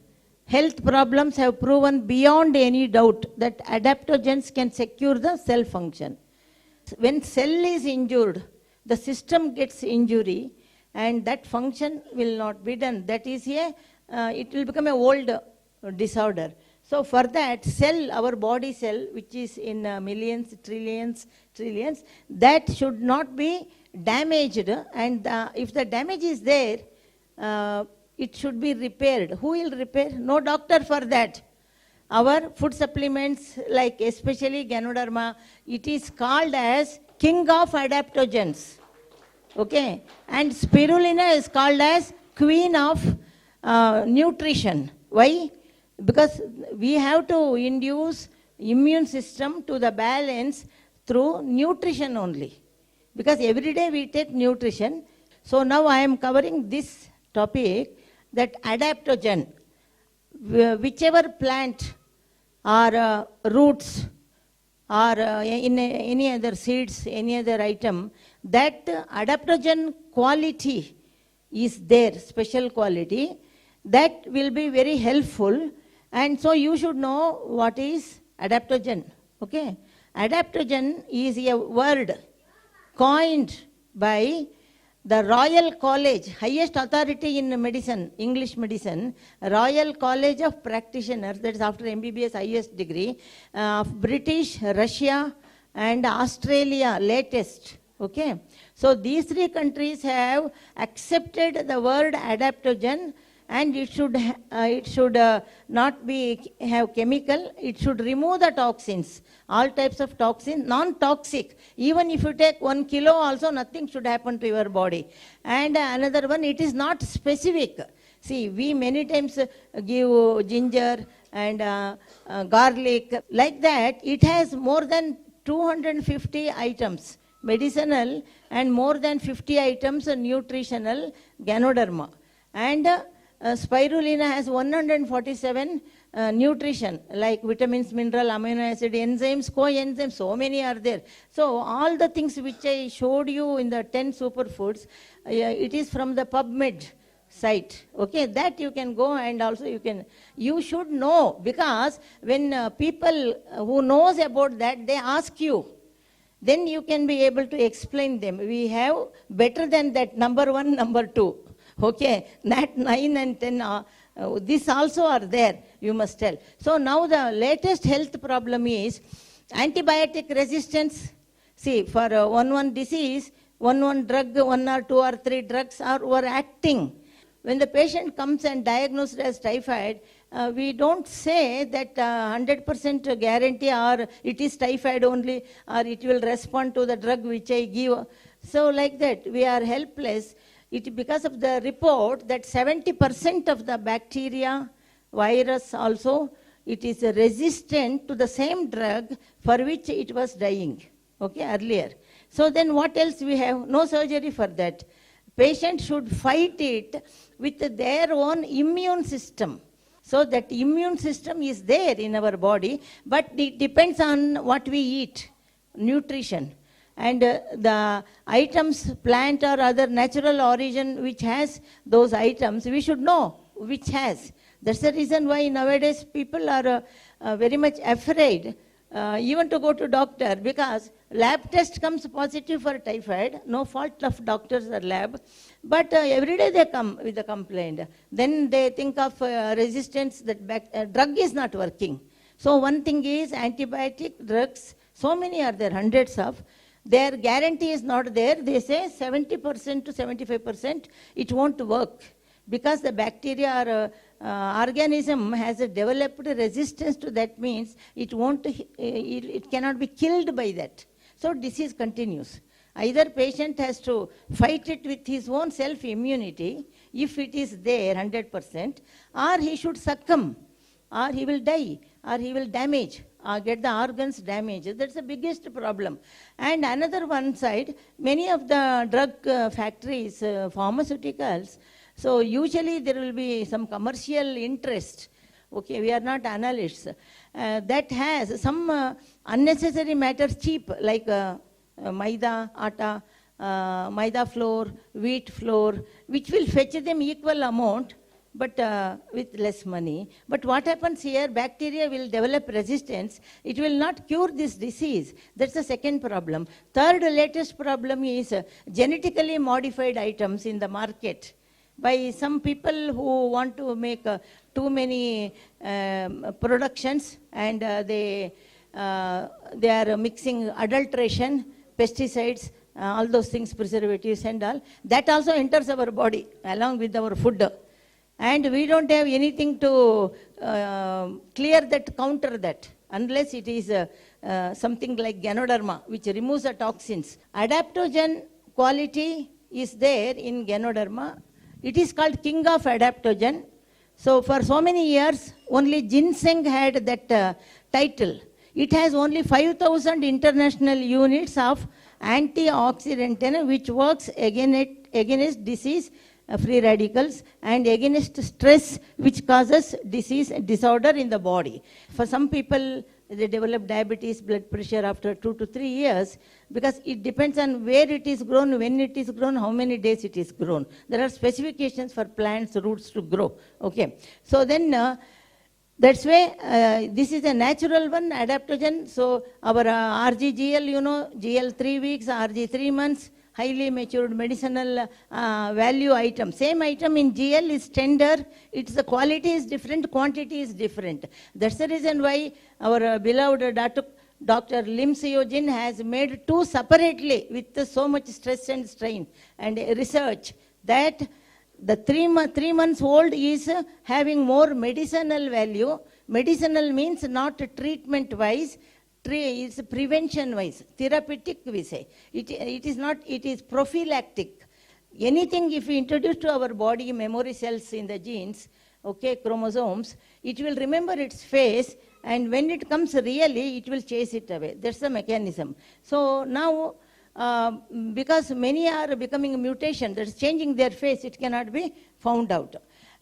health problems have proven beyond any doubt that adaptogens can secure the cell function. When cell is injured, the system gets injury and that function will not be done. That is it will become a old disorder. So for that cell, our body cell, which is in millions, trillions, that should not be damaged. And if the damage is there, it should be repaired. Who will repair? No doctor for that. Our food supplements, like especially Ganoderma, it is called as king of adaptogens. Okay? And spirulina is called as queen of nutrition. Why? Because we have to induce immune system to the balance through nutrition only. Because every day we take nutrition. So now I am covering this topic, that adaptogen, whichever plant or roots or in any other seeds, any other item, that adaptogen quality is there, special quality, that will be very helpful. And so you should know what is adaptogen. Okay? Adaptogen is a word coined by the Royal College, highest authority in medicine, English medicine, Royal College of Practitioners, that is after MBBS highest degree, of British, Russia and Australia latest. Okay? So these 3 countries have accepted the word adaptogen, and it should not be have chemical. It should remove the toxins, all types of toxins, non-toxic. Even if you take 1 kilo also, nothing should happen to your body. And another one, it is not specific. See, we many times give ginger and garlic. Like that, it has more than 250 items medicinal and more than 50 items nutritional Ganoderma. And spirulina has 147 nutrition, like vitamins, mineral, amino acid, enzymes, coenzymes, so many are there. So all the things which I showed you in the 10 superfoods, it is from the PubMed site. Okay, that you can go, and also you should know, because when people who knows about that, they ask you, then you can be able to explain them. We have better than that, number 1, number 2. Okay, that 9 and 10, this also are there, you must tell. So now the latest health problem is antibiotic resistance. See, for one disease, one drug, 1 or 2 or 3 drugs were acting. when the patient comes and diagnosed as typhoid, we don't say that 100% guarantee or it is typhoid only or it will respond to the drug which I give. So like that, we are helpless. Because of the report that 70% of the bacteria, virus also, it is resistant to the same drug for which it was dying, okay, earlier. So then what else we have? No surgery for that. Patient should fight it with their own immune system. So that immune system is there in our body, but it depends on what we eat, nutrition. And the items, plant or other natural origin which has those items, we should know which has. That's the reason why nowadays people are very much afraid even to go to doctor, because lab test comes positive for typhoid, no fault of doctors or lab, but every day they come with a complaint. Then they think of resistance, that drug is not working. So one thing is antibiotic drugs, so many are there, hundreds of. Their guarantee is not there. They say 70% to 75% it won't work, because the bacteria or organism has developed resistance to that, means it cannot be killed by that. So disease continues. Either patient has to fight it with his own self-immunity, if it is there 100%, or he should succumb, or he will die, or he will damage, or get the organs damaged. That's the biggest problem. And another one side, many of the drug factories, pharmaceuticals, so usually there will be some commercial interest. Okay, we are not analysts. That has some unnecessary matters cheap, like maida, atta, maida flour, wheat flour, which will fetch them equal amount, but with less money. But what happens here, bacteria will develop resistance. It will not cure this disease. That's the second problem. Third latest problem is genetically modified items in the market by some people who want to make too many productions, and they are mixing adulteration, pesticides, all those things, preservatives and all. That also enters our body along with our food. And we don't have anything to clear that, counter that, unless it is something like Ganoderma, which removes the toxins. Adaptogen quality is there in Ganoderma. It is called king of adaptogen. So for so many years, only ginseng had that title. It has only 5,000 international units of antioxidant, which works against disease, free radicals, and against stress, which causes disease disorder in the body. For some people, they develop diabetes, blood pressure after 2 to 3 years, because it depends on where it is grown, when it is grown, how many days it is grown. There are specifications for plants, roots to grow. Okay. So then, that's why this is a natural one, adaptogen. So our RGGL, GL 3 weeks, RG 3 months, highly matured medicinal value item. Same item in GL is tender. Its the quality is different, quantity is different. That's the reason why our beloved Dr. Lim Seojin has made two separately with so much stress and strain and research that the 3 months old is having more medicinal value. Medicinal means not treatment wise, it's prevention wise, therapeutic we say. It is not, it is prophylactic. Anything if we introduce to our body, memory cells in the genes, okay, chromosomes, it will remember its face, and when it comes really, it will chase it away. That's the mechanism. So now, because many are becoming a mutation, that's changing their face, it cannot be found out.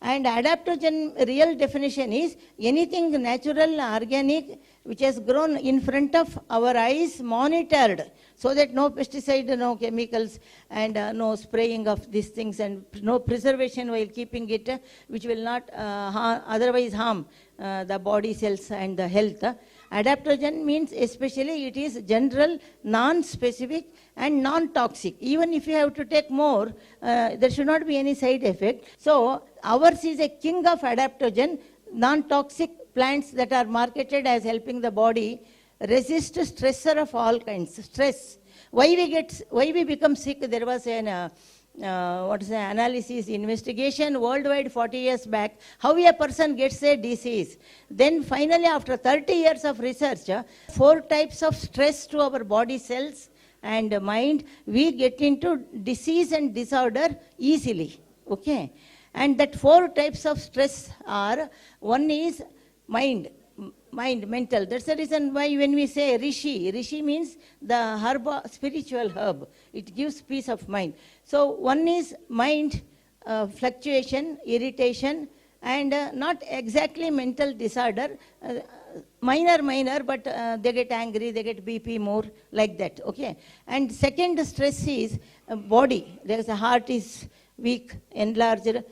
And adaptogen real definition is anything natural, organic, which has grown in front of our eyes, monitored, so that no pesticide, no chemicals, and no spraying of these things, and no preservation while keeping it, which will not otherwise harm the body cells and the health. Adaptogen means especially it is general, non-specific and non-toxic. Even if you have to take more, there should not be any side effect. So ours is a king of adaptogen, non-toxic plants that are marketed as helping the body resist stressor of all kinds, stress. Why we become sick? There was an analysis, investigation worldwide 40 years back, how a person gets a disease. Then finally, after 30 years of research, 4 types of stress to our body cells and mind, we get into disease and disorder easily. Okay? And that 4 types of stress are, one is mind, mental. That's the reason why when we say Rishi means the herb, spiritual herb. It gives peace of mind. So one is mind, fluctuation, irritation, and not exactly mental disorder. Minor, but they get angry, they get BP more, like that. Okay. And second stress is body. There's a heart is weak, enlarged,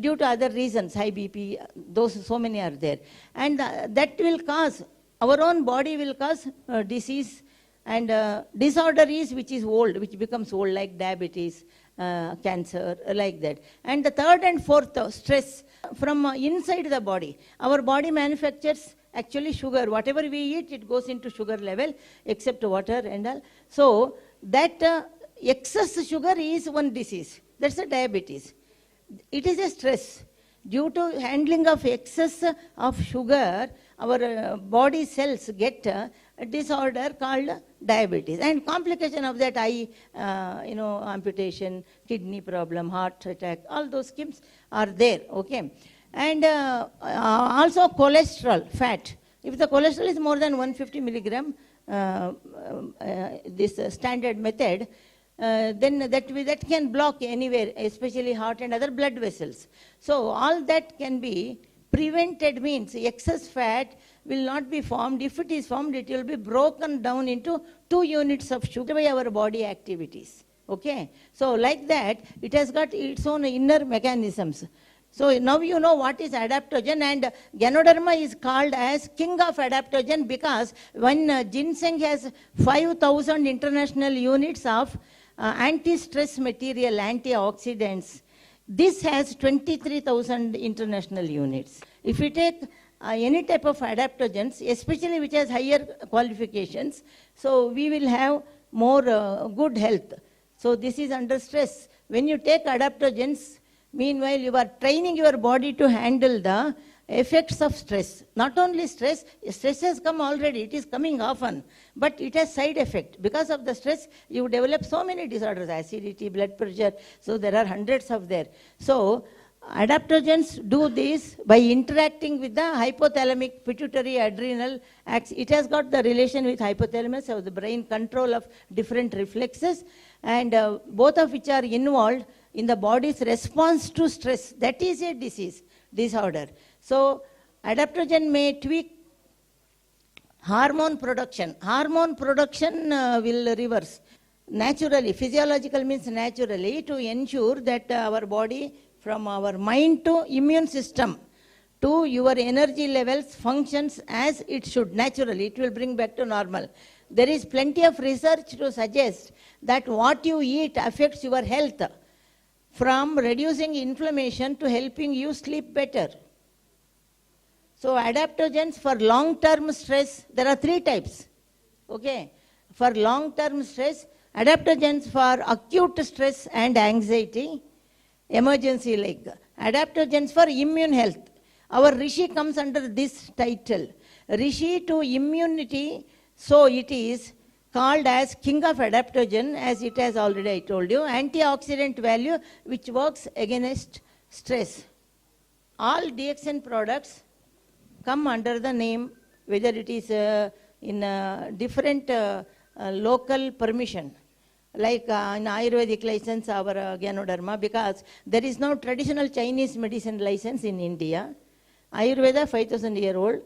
due to other reasons, high BP, those so many are there. And that will cause, our own body will cause disease, and disorder is which is old, which becomes old, like diabetes, cancer, like that. And the third and fourth stress from inside the body. Our body manufactures actually sugar. Whatever we eat, it goes into sugar level, except water and all. So that excess sugar is one disease. That's a diabetes. It is a stress. Due to handling of excess of sugar, our body cells get a disorder called diabetes. And complication of that, eye, amputation, kidney problem, heart attack, all those schemes are there. Okay. And also cholesterol, fat. If the cholesterol is more than 150 milligram, this standard method, then that can block anywhere, especially heart and other blood vessels. So all that can be prevented, means excess fat will not be formed. If it is formed, it will be broken down into 2 units of sugar by our body activities. Okay. So like that, it has got its own inner mechanisms. So now you know what is adaptogen, and Ganoderma is called as king of adaptogen because when ginseng has 5,000 international units of anti-stress material, antioxidants. This has 23,000 international units. If we take any type of adaptogens, especially which has higher qualifications, so we will have more good health. So this is under stress. When you take adaptogens, meanwhile you are training your body to handle the effects of stress. Not only stress has come already, it is coming often, but it has side effect. Because of the stress, you develop so many disorders, acidity, blood pressure, so there are hundreds of there. So adaptogens do this by interacting with the hypothalamic, pituitary, adrenal axis. It has got the relation with hypothalamus, so the brain control of different reflexes, and both of which are involved in the body's response to stress. That is a disorder. So adaptogen may tweak hormone production. Hormone production will reverse naturally. Physiological means naturally, to ensure that our body, from our mind to immune system to your energy levels, functions as it should naturally. It will bring back to normal. There is plenty of research to suggest that what you eat affects your health, from reducing inflammation to helping you sleep better. So adaptogens for long-term stress, there are 3 types. Okay. For long-term stress, adaptogens for acute stress and anxiety, emergency like. Adaptogens for immune health. Our Rishi comes under this title. Rishi to immunity, so it is called as king of adaptogen, as it has already I told you. Antioxidant value, which works against stress. All DXN products come under the name, whether it is in different local permission, like in Ayurvedic license, our Ganoderma, because there is no traditional Chinese medicine license in India. Ayurveda, 5,000-year-old.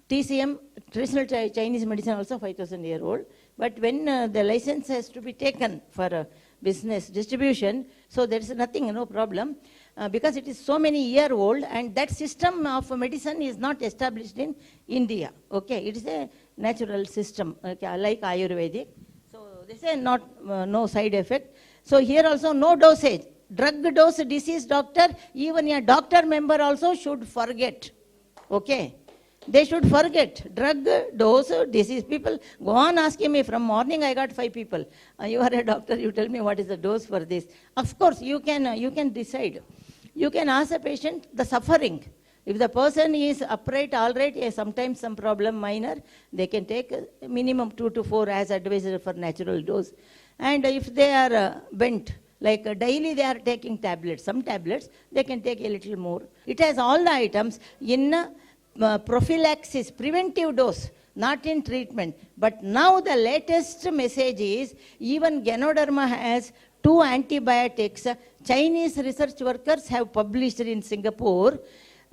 TCM, traditional Chinese medicine, also 5,000-year-old. But when the license has to be taken for business distribution, so there is nothing, no problem, because it is so many year old, and that system of medicine is not established in India. Okay, it is a natural system, okay, like Ayurvedic. So they say no side effect. So here also no dosage. Drug dose disease doctor, even a doctor member also should forget. Okay. They should forget drug, dose, disease. People go on asking me, from morning I got 5 people. You are a doctor, you tell me what is the dose for this. Of course, you can decide. You can ask a patient the suffering. If the person is upright, all right, sometimes some problem minor, they can take minimum 2 to 4 as advised for natural dose. And if they are bent, like daily they are taking tablets, some tablets, they can take a little more. It has all the items in prophylaxis, preventive dose, not in treatment. But now the latest message is, even Ganoderma has 2 antibiotics. Chinese research workers have published in Singapore.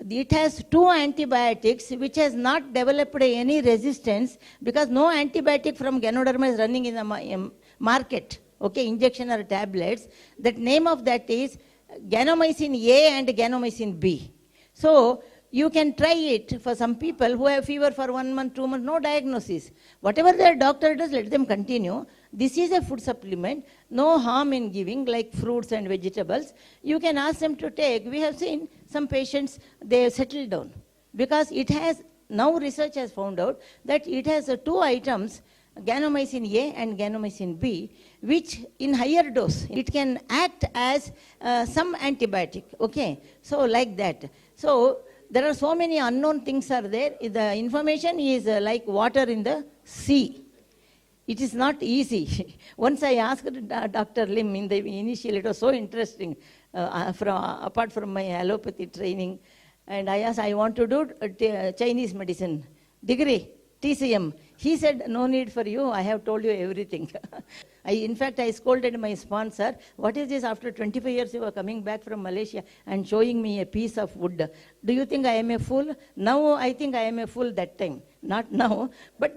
It has 2 antibiotics which has not developed any resistance, because no antibiotic from Ganoderma is running in the market. Okay, injection or tablets. That name of that is Ganomycin A and Ganomycin B. So you can try it for some people who have fever for 1 month, 2 months, no diagnosis. Whatever their doctor does, let them continue. This is a food supplement, no harm in giving, like fruits and vegetables. You can ask them to take. We have seen some patients, they have settled down. Because it has, now research has found out that it has 2 items, Ganomycin A and Ganomycin B, which in higher dose, it can act as some antibiotic. Okay, so like that. So there are so many unknown things are there. The information is like water in the sea. It is not easy. Once I asked Dr. Lim in the initial, it was so interesting, apart from my allopathy training, and I asked, I want to do Chinese medicine degree, TCM. He said, no need for you, I have told you everything. In fact, I scolded my sponsor, what is this, after 25 years you are coming back from Malaysia and showing me a piece of wood. Do you think I am a fool? Now I think I am a fool that time. Not now, but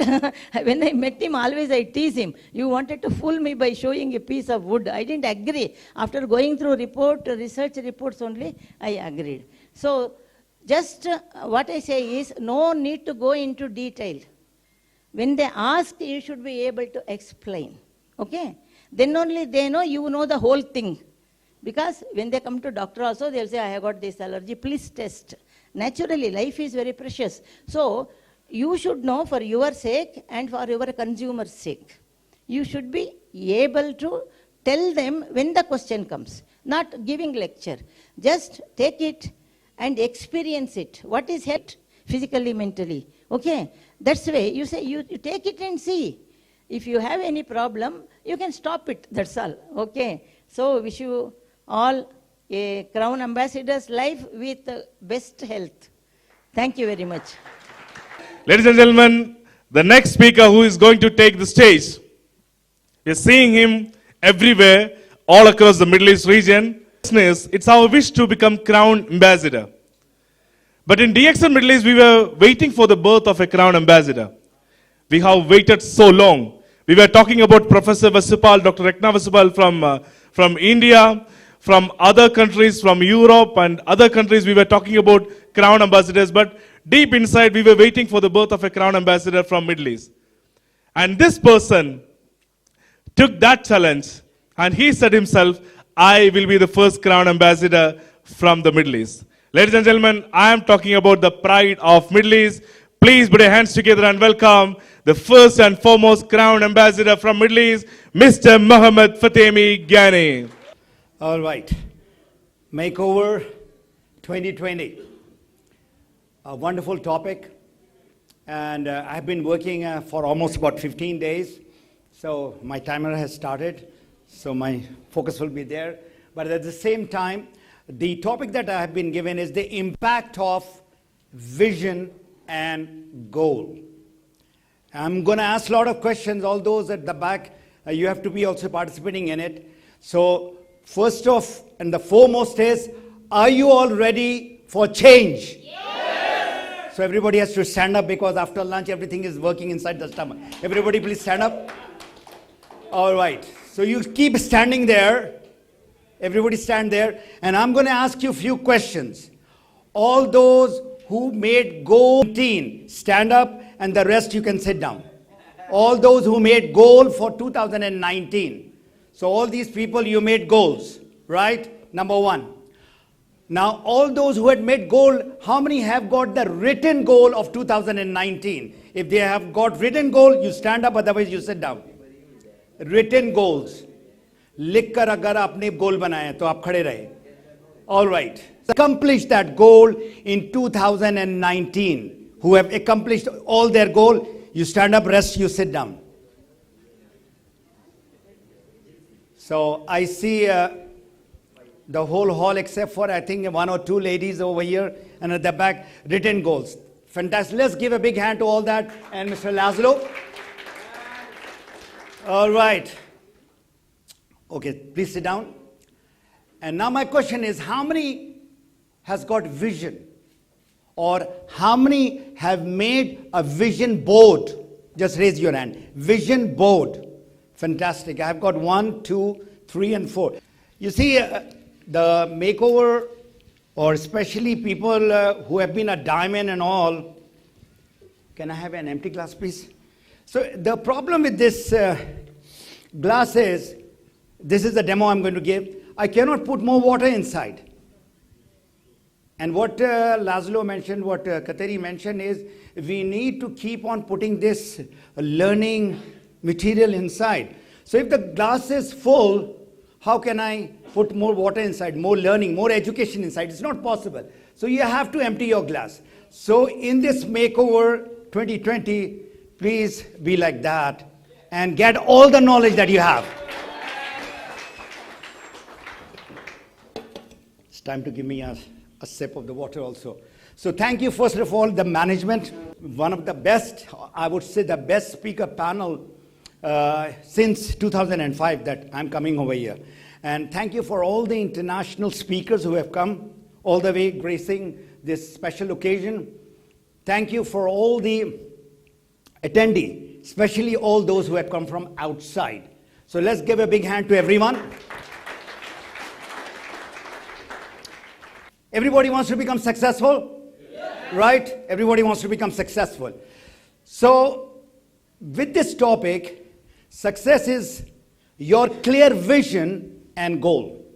when I met him, always I tease him. You wanted to fool me by showing a piece of wood. I didn't agree. After going through research reports only, I agreed. So just what I say is, no need to go into detail. When they ask, you should be able to explain. Okay? Then only they know you know the whole thing. Because when they come to doctor also, they'll say, I have got this allergy, please test. Naturally, life is very precious. So, you should know for your sake and for your consumer's sake. You should be able to tell them when the question comes. Not giving lecture. Just take it and experience it. What is it? Physically, mentally. Okay? That's the way you say, you take it and see. If you have any problem, you can stop it. That's all. Okay? So, wish you all a Crown Ambassador's life with best health. Thank you very much. Ladies and gentlemen, the next speaker who is going to take the stage, we are seeing him everywhere, all across the Middle East region. It's our wish to become Crown Ambassador. But in DXN Middle East, we were waiting for the birth of a Crown Ambassador. We have waited so long. We were talking about Professor Vasupal, Dr. Rekna Vasupal from India, from other countries, from Europe and other countries. We were talking about Crown Ambassadors, but deep inside, we were waiting for the birth of a Crown Ambassador from Middle East. And this person took that challenge and he said himself, I will be the first Crown Ambassador from the Middle East. Ladies and gentlemen, I am talking about the pride of Middle East. Please put your hands together and welcome the first and foremost Crown Ambassador from Middle East, Mr. Mohammed Fatemi Ghani. All right. Makeover 2020. A wonderful topic. And I've been working for almost about 15 days. So my timer has started. So my focus will be there. But at the same time, the topic that I have been given is the impact of vision and goal. I'm going to ask a lot of questions. All those at the back, you have to be also participating in it. So first off and the foremost is, are you all ready for change? Yes! So everybody has to stand up because after lunch everything is working inside the stomach. Everybody please stand up. All right. So you keep standing there. Everybody stand there. And I'm going to ask you a few questions. All those who made goal 19, stand up, and the rest you can sit down. All those who made goal for 2019. So all these people, you made goals, right? Number one. Now, all those who had made goal, how many have got the written goal of 2019? If they have got written goal, you stand up, otherwise you sit down. Written goals. लिख कर अगर आपने गोल बनाए तो आप खड़े रहे. All right. Accomplish that goal in 2019. Who have accomplished all their goal, you stand up, rest, you sit down. So I see the whole hall except for I think one or two ladies over here and at the back, written goals. Fantastic. Let's give a big hand to all that and Mr. Laszlo. All right. Okay, please sit down. And now my question is, how many has got vision? Or how many have made a vision board? Just raise your hand. Vision board. Fantastic. I have got 1, 2, 3, and 4. You see, the makeover, or especially people who have been a diamond and all. Can I have an empty glass, please? So the problem with this glass is, this is the demo I'm going to give. I cannot put more water inside. And what Laszlo mentioned, what Kateri mentioned is, we need to keep on putting this learning material inside. So if the glass is full, how can I put more water inside, more learning, more education inside? It's not possible. So you have to empty your glass. So in this Makeover 2020, please be like that and get all the knowledge that you have. It's time to give me a sip of the water also. So thank you, first of all, the management. One of the best, I would say the best speaker panel since 2005 that I'm coming over here. And thank you for all the international speakers who have come all the way gracing this special occasion. Thank you for all the attendees, especially all those who have come from outside. So let's give a big hand to everyone. Everybody wants to become successful, right? Everybody wants to become successful. So with this topic, success is your clear vision and goal.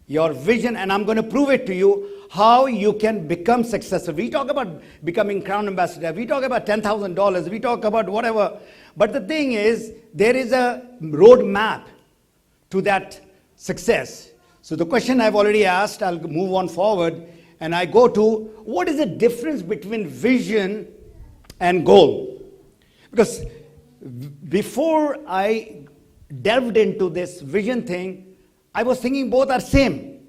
Your vision, and I'm going to prove it to you, how you can become successful. We talk about becoming Crown Ambassador. We talk about $10,000. We talk about whatever. But the thing is, there is a roadmap to that success. So the question I've already asked, I'll move on forward, and I go to, what is the difference between vision and goal? Because before I delved into this vision thing, I was thinking both are same.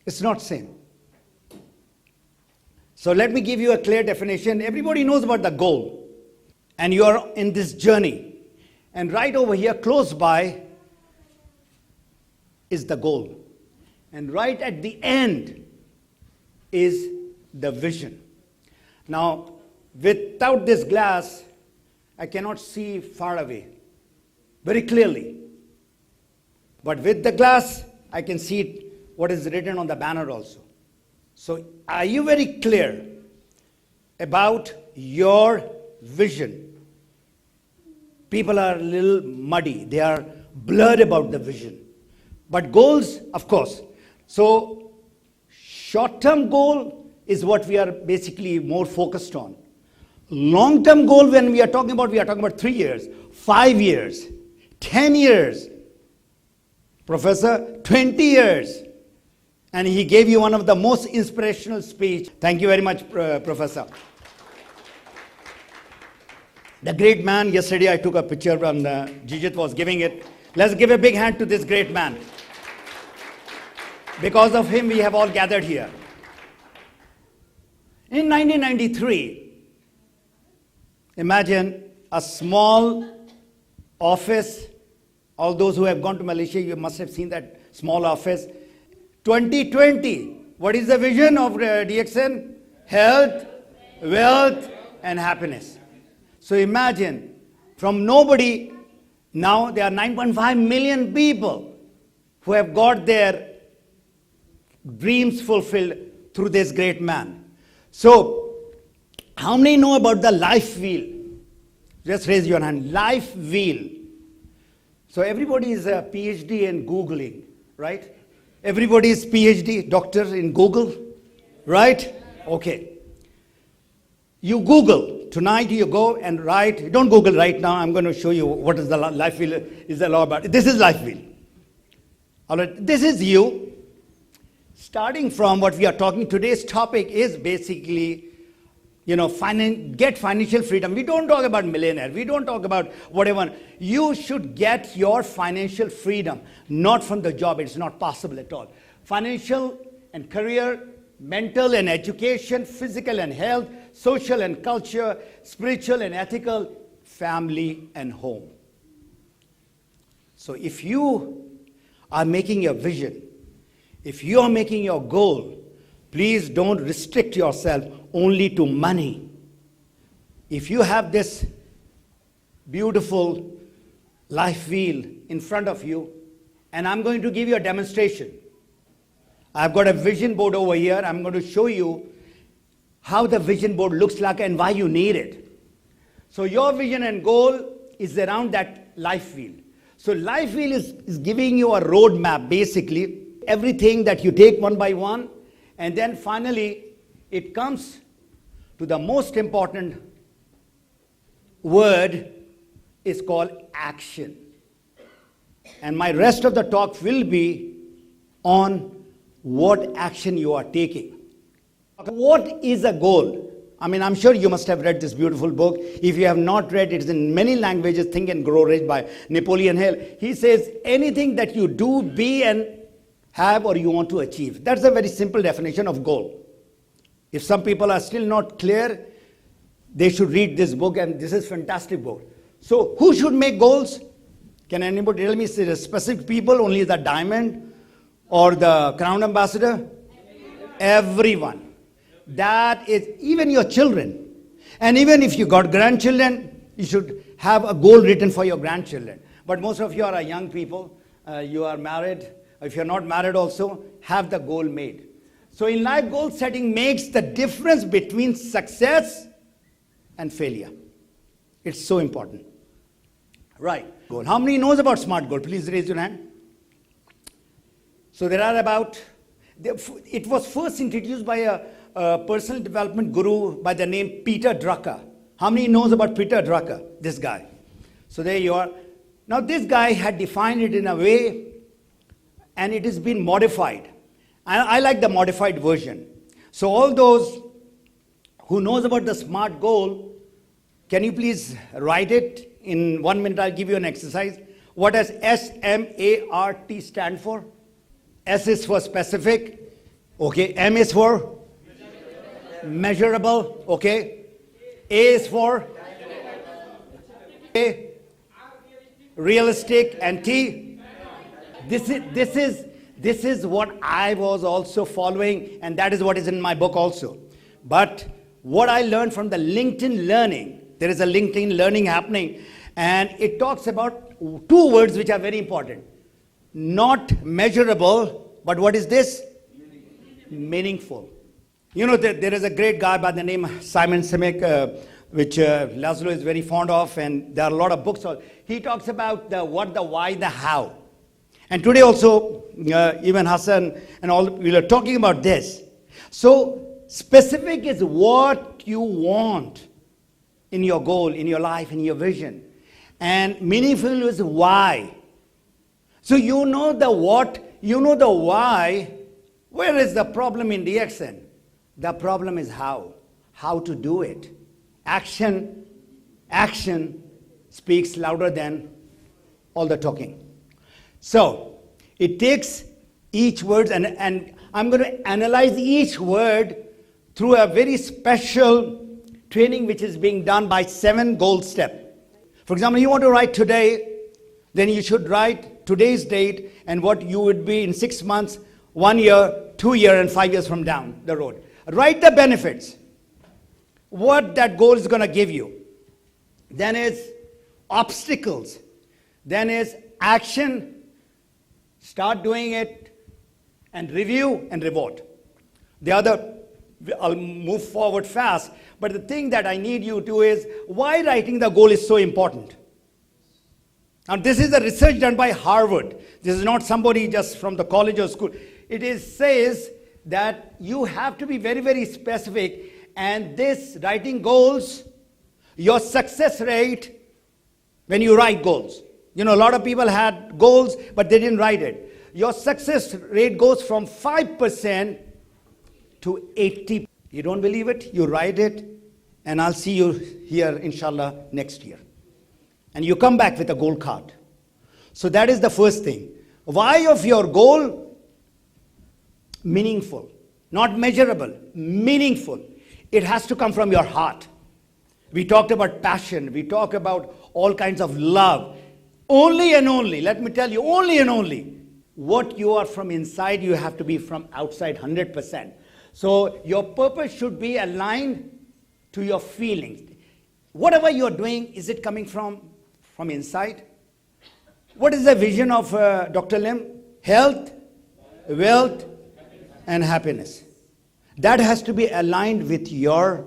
It's not same. So let me give you a clear definition. Everybody knows about the goal, and you are in this journey. And right over here, close by, is the goal. And right at the end is the vision. Now, without this glass, I cannot see far away very clearly. But with the glass, I can see what is written on the banner also. So, are you very clear about your vision? People are a little muddy. They are blurred about the vision. But goals, of course. So, short-term goal is what we are basically more focused on. Long-term goal, when we are talking about 3 years, 5 years, 10 years. Professor, 20 years. And he gave you one of the most inspirational speech. Thank you very much, Professor. The great man, yesterday I took a picture when Jijit was giving it. Let's give a big hand to this great man. Because of him, we have all gathered here. In 1993, imagine a small office. All those who have gone to Malaysia, you must have seen that small office. 2020, what is the vision of DXN? Health, wealth, and happiness. So imagine, from nobody, now there are 9.5 million people who have got their dreams fulfilled through this great man. So, how many know about the life wheel? Just raise your hand. Life wheel. So everybody is a PhD in Googling, right? Everybody's PhD, doctor in Google, right? Okay. You Google. Tonight you go and write. Don't Google right now. I'm going to show you what is the life wheel is the law about. This is life wheel. All right. This is you. Starting from what we are talking, today's topic is basically, get financial freedom. We don't talk about millionaire. We don't talk about whatever. You should get your financial freedom, not from the job. It's not possible at all. Financial and career, mental and education, physical and health, social and culture, spiritual and ethical, family and home. So if you are making your vision, if you are making your goal, please don't restrict yourself only to money. If you have this beautiful life wheel in front of you, and I'm going to give you a demonstration. I've got a vision board over here. I'm going to show you how the vision board looks like and why you need it. So your vision and goal is around that life wheel. So life wheel is giving you a roadmap, basically. Everything that you take one by one, and then finally it comes to the most important word is called action. And my rest of the talk will be on what action you are taking. What is a goal? I mean, I'm sure you must have read this beautiful book. If you have not read it, it's in many languages, Think and Grow Rich by Napoleon Hill. He says, anything that you do, be, and have or you want to achieve. That's a very simple definition of goal. If some people are still not clear, they should read this book, and this is a fantastic book. So who should make goals? Can anybody tell me the specific people, only the diamond or the crown ambassador? Everyone. That is, even your children. And even if you got grandchildren, you should have a goal written for your grandchildren. But most of you are young people. You are married. If you're not married also, have the goal made. So in life, goal setting makes the difference between success and failure. It's so important. Right. Goal. How many knows about SMART goal? Please raise your hand. So there are about, it was first introduced by a personal development guru by the name Peter Drucker. How many knows about Peter Drucker? This guy. So there you are. Now this guy had defined it in a way, and it has been modified. And I like the modified version. So all those who knows about the SMART goal, can you please write it? In 1 minute, I'll give you an exercise. What does SMART stand for? S is for specific. Okay. M is for? Measurable. Okay. A is for? A. Realistic. And T? This is what I was also following, and that is what is in my book also. But what I learned from the LinkedIn learning, there is a LinkedIn learning happening, and it talks about two words which are very important. Not measurable, but what is this? Meaningful. You know, there is a great guy by the name Simon Sinek, which Laszlo is very fond of, and there are a lot of books. He talks about the what, the why, the how. And today also, even Hassan and all, we are talking about this. So, specific is what you want in your goal, in your life, in your vision. And meaningful is why. So you know the what, you know the why. Where is the problem in the action? The problem is how to do it. Action speaks louder than all the talking. So it takes each word, and I'm going to analyze each word through a very special training which is being done by 7 goal steps. For example, you want to write today, then you should write today's date and what you would be in 6 months, 1 year, 2 years, and 5 years from down the road. Write the benefits, what that goal is going to give you. Then is obstacles. Then is action. Start doing it, and review and reward. The other, I'll move forward fast, but the thing that I need you to is why writing the goal is so important. And this is a research done by Harvard. This is not somebody just from the college or school. Says that you have to be very, very specific. And this writing goals, your success rate when you write goals. You know, a lot of people had goals, but they didn't write it. Your success rate goes from 5% to 80%. You don't believe it? You write it, and I'll see you here, inshallah, next year. And you come back with a goal card. So that is the first thing. Why of your goal? Meaningful. Not measurable, meaningful. It has to come from your heart. We talked about passion. We talk about all kinds of love. Only and only, let me tell you, only and only, what you are from inside, you have to be from outside 100%. So your purpose should be aligned to your feelings. Whatever you're doing, is it coming from inside? What is the vision of Dr. Lim? Health, wealth, and happiness. That has to be aligned with your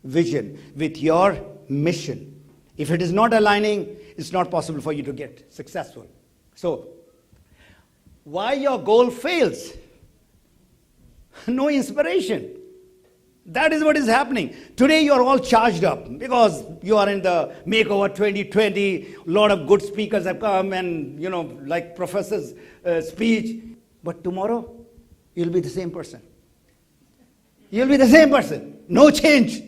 vision, with your mission. If it is not aligning, it's not possible for you to get successful. So, why your goal fails? No inspiration. That is what is happening. Today you are all charged up because you are in the Makeover 2020. A lot of good speakers have come and, you know, like professors' speech. But tomorrow, you'll be the same person. You'll be the same person. No change.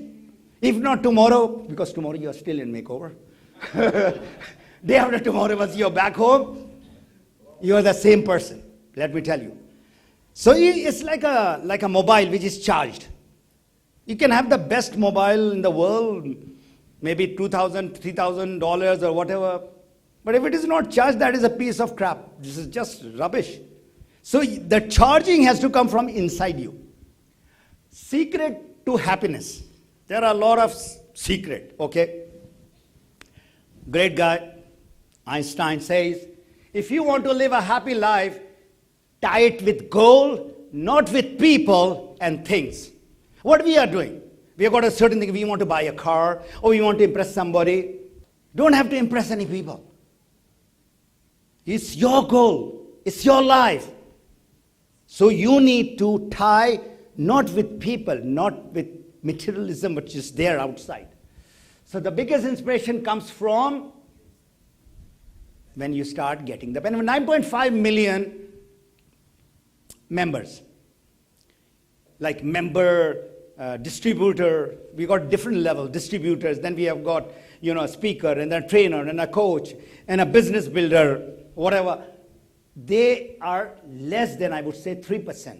If not tomorrow, because tomorrow you are still in Makeover. Day after tomorrow, once you're back home, you are the same person. Let me tell you. So it's like a mobile which is charged. You can have the best mobile in the world, maybe $2,000, $3,000 or whatever. But if it is not charged, that is a piece of crap. This is just rubbish. So the charging has to come from inside you. Secret to happiness. There are a lot of secret, okay? Great guy, Einstein says, if you want to live a happy life, tie it with goal, not with people and things. What we are doing? We have got a certain thing. We want to buy a car or we want to impress somebody. Don't have to impress any people. It's your goal. It's your life. So you need to tie not with people, not with materialism, which is there outside. So the biggest inspiration comes from when you start getting the benefit. 9.5 million members. Like member, distributor, we got different level distributors. Then we have got, you know, a speaker and a trainer and a coach and a business builder, whatever. They are less than, I would say, 3%.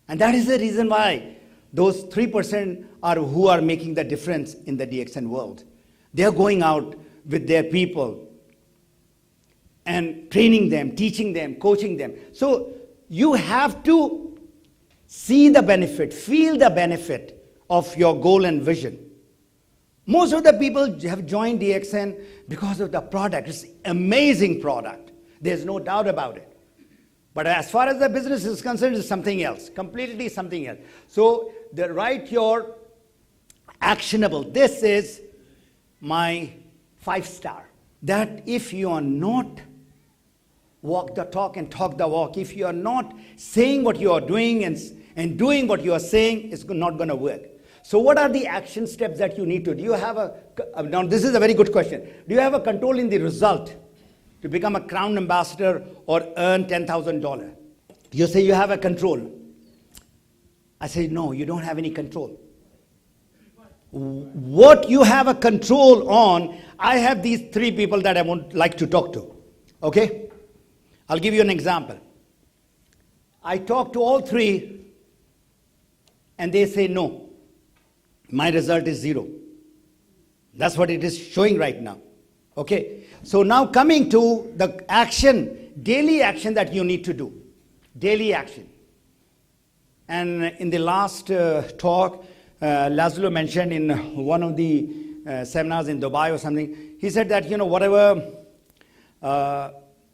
And that is the reason why those 3% are who are making the difference in the DXN world. They are going out with their people and training them, teaching them, coaching them. So you have to see the benefit, feel the benefit of your goal and vision. Most of the people have joined DXN because of the product. It's an amazing product. There's no doubt about it. But as far as the business is concerned, it's something else, completely something else. So write your actionable. This is my 5-star. That if you are not walk the talk and talk the walk, if you are not saying what you are doing and doing what you are saying, it's not going to work. So what are the action steps that you need to do? Do you have now this is a very good question. Do you have a control in the result to become a crown ambassador or earn $10,000? You say you have a control. I say, no, you don't have any control. What you have a control on, I have these 3 people that I would like to talk to. Okay? I'll give you an example. I talk to all 3 and they say no. My result is 0. That's what it is showing right now. Okay? So now coming to the action, daily action that you need to do. Daily action. And in the last talk, Laszlo mentioned in one of the seminars in Dubai or something, he said that, you know, whatever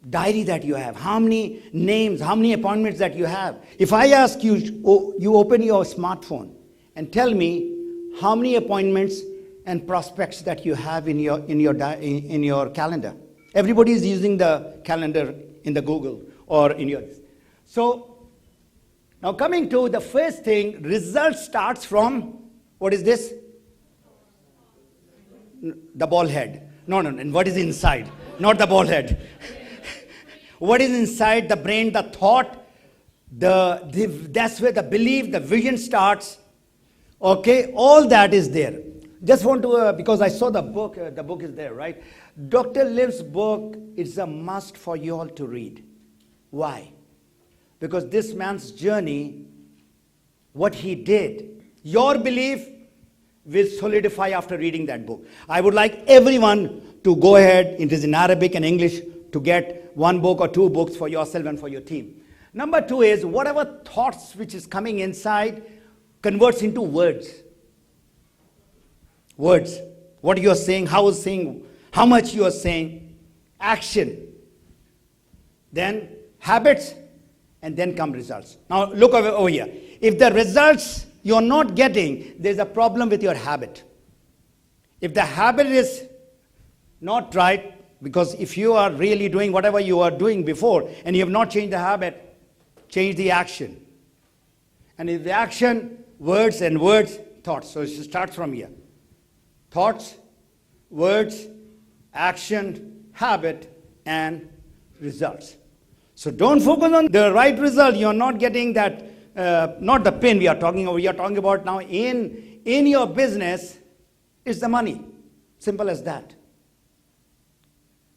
diary that you have, how many names, how many appointments that you have. If I ask you, you open your smartphone and tell me how many appointments and prospects that you have in your calendar. Everybody is using the calendar in the Google or in yours. So now coming to the first thing, result starts from, what is this? The ball head. No, and what is inside? Not the ball head. What is inside the brain, the thought, that's where the belief, the vision starts. Okay, all that is there. Just want to, because I saw the book is there, right? Dr. Liv's book is a must for you all to read. Why? Because this man's journey, what he did, your belief will solidify after reading that book. I would like everyone to go ahead, it is in Arabic and English, to get one book or two books for yourself and for your team. Number two is, whatever thoughts which is coming inside converts into words. Words. What you are saying, how you're saying, how much you are saying, action. Then habits, and then come results. Now look over here. If the results you're not getting, there's a problem with your habit. If the habit is not right, because if you are really doing whatever you are doing before and you have not changed the habit, change the action. And if the action, words and words, thoughts. So it starts from here. Thoughts, words, action, habit, and results. So don't focus on the right result. You're not getting that, not the pin we are talking about. We are talking about now in your business is the money. Simple as that.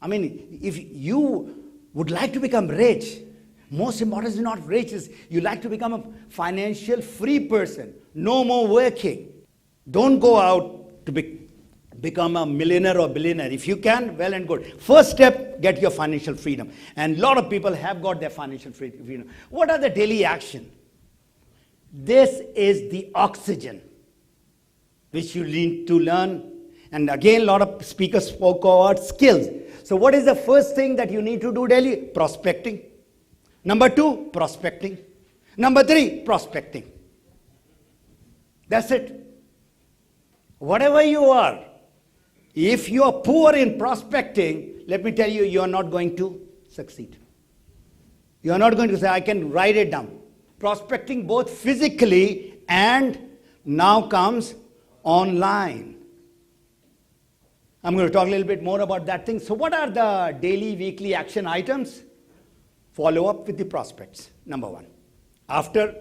I mean, if you would like to become rich, most important is not rich, is you like to become a financial free person. No more working. Don't go out to become a millionaire or billionaire. If you can, well and good. First step, get your financial freedom. And a lot of people have got their financial freedom. What are the daily action? This is the oxygen which you need to learn. And again, a lot of speakers spoke about skills. So what is the first thing that you need to do daily? Prospecting. Number two, prospecting. Number three, prospecting. That's it. Whatever you are, if you are poor in prospecting, let me tell you, you are not going to succeed. You are not going to say, I can write it down. Prospecting both physically and now comes online. I'm going to talk a little bit more about that thing. So what are the daily, weekly action items? Follow up with the prospects, number one. After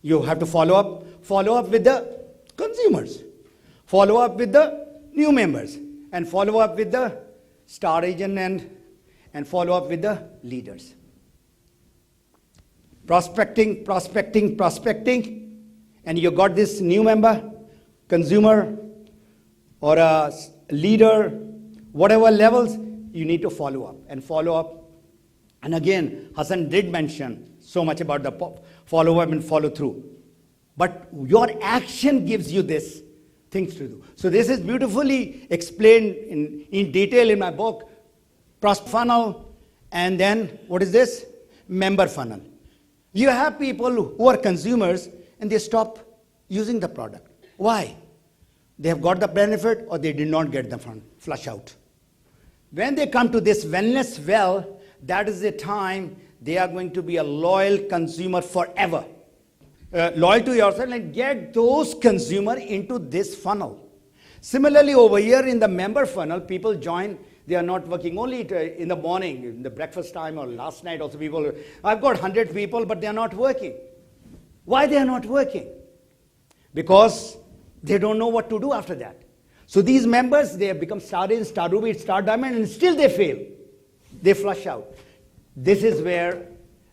you have to follow up with the consumers. Follow up with the new members. And follow up with the star agent and follow up with the leaders. Prospecting. And you got this new member, consumer, or a leader, whatever levels, you need to follow up. And again, Hassan did mention so much about the follow up and follow through. But your action gives you this things to do. So this is beautifully explained in detail in my book, Prospect Funnel, and then what is this? Member Funnel. You have people who are consumers and they stop using the product. Why? They have got the benefit or they did not get the flush out. When they come to this wellness well, that is the time they are going to be a loyal consumer forever. Loyal to yourself and get those consumers into this funnel. Similarly, over here in the member funnel, people join. They are not working only in the morning, in the breakfast time, or last night also people. I've got 100 people, but they are not working. Why they are not working? Because they don't know what to do after that. So these members, they have become star agent, star ruby, star diamond, and still they fail. They flush out. This is where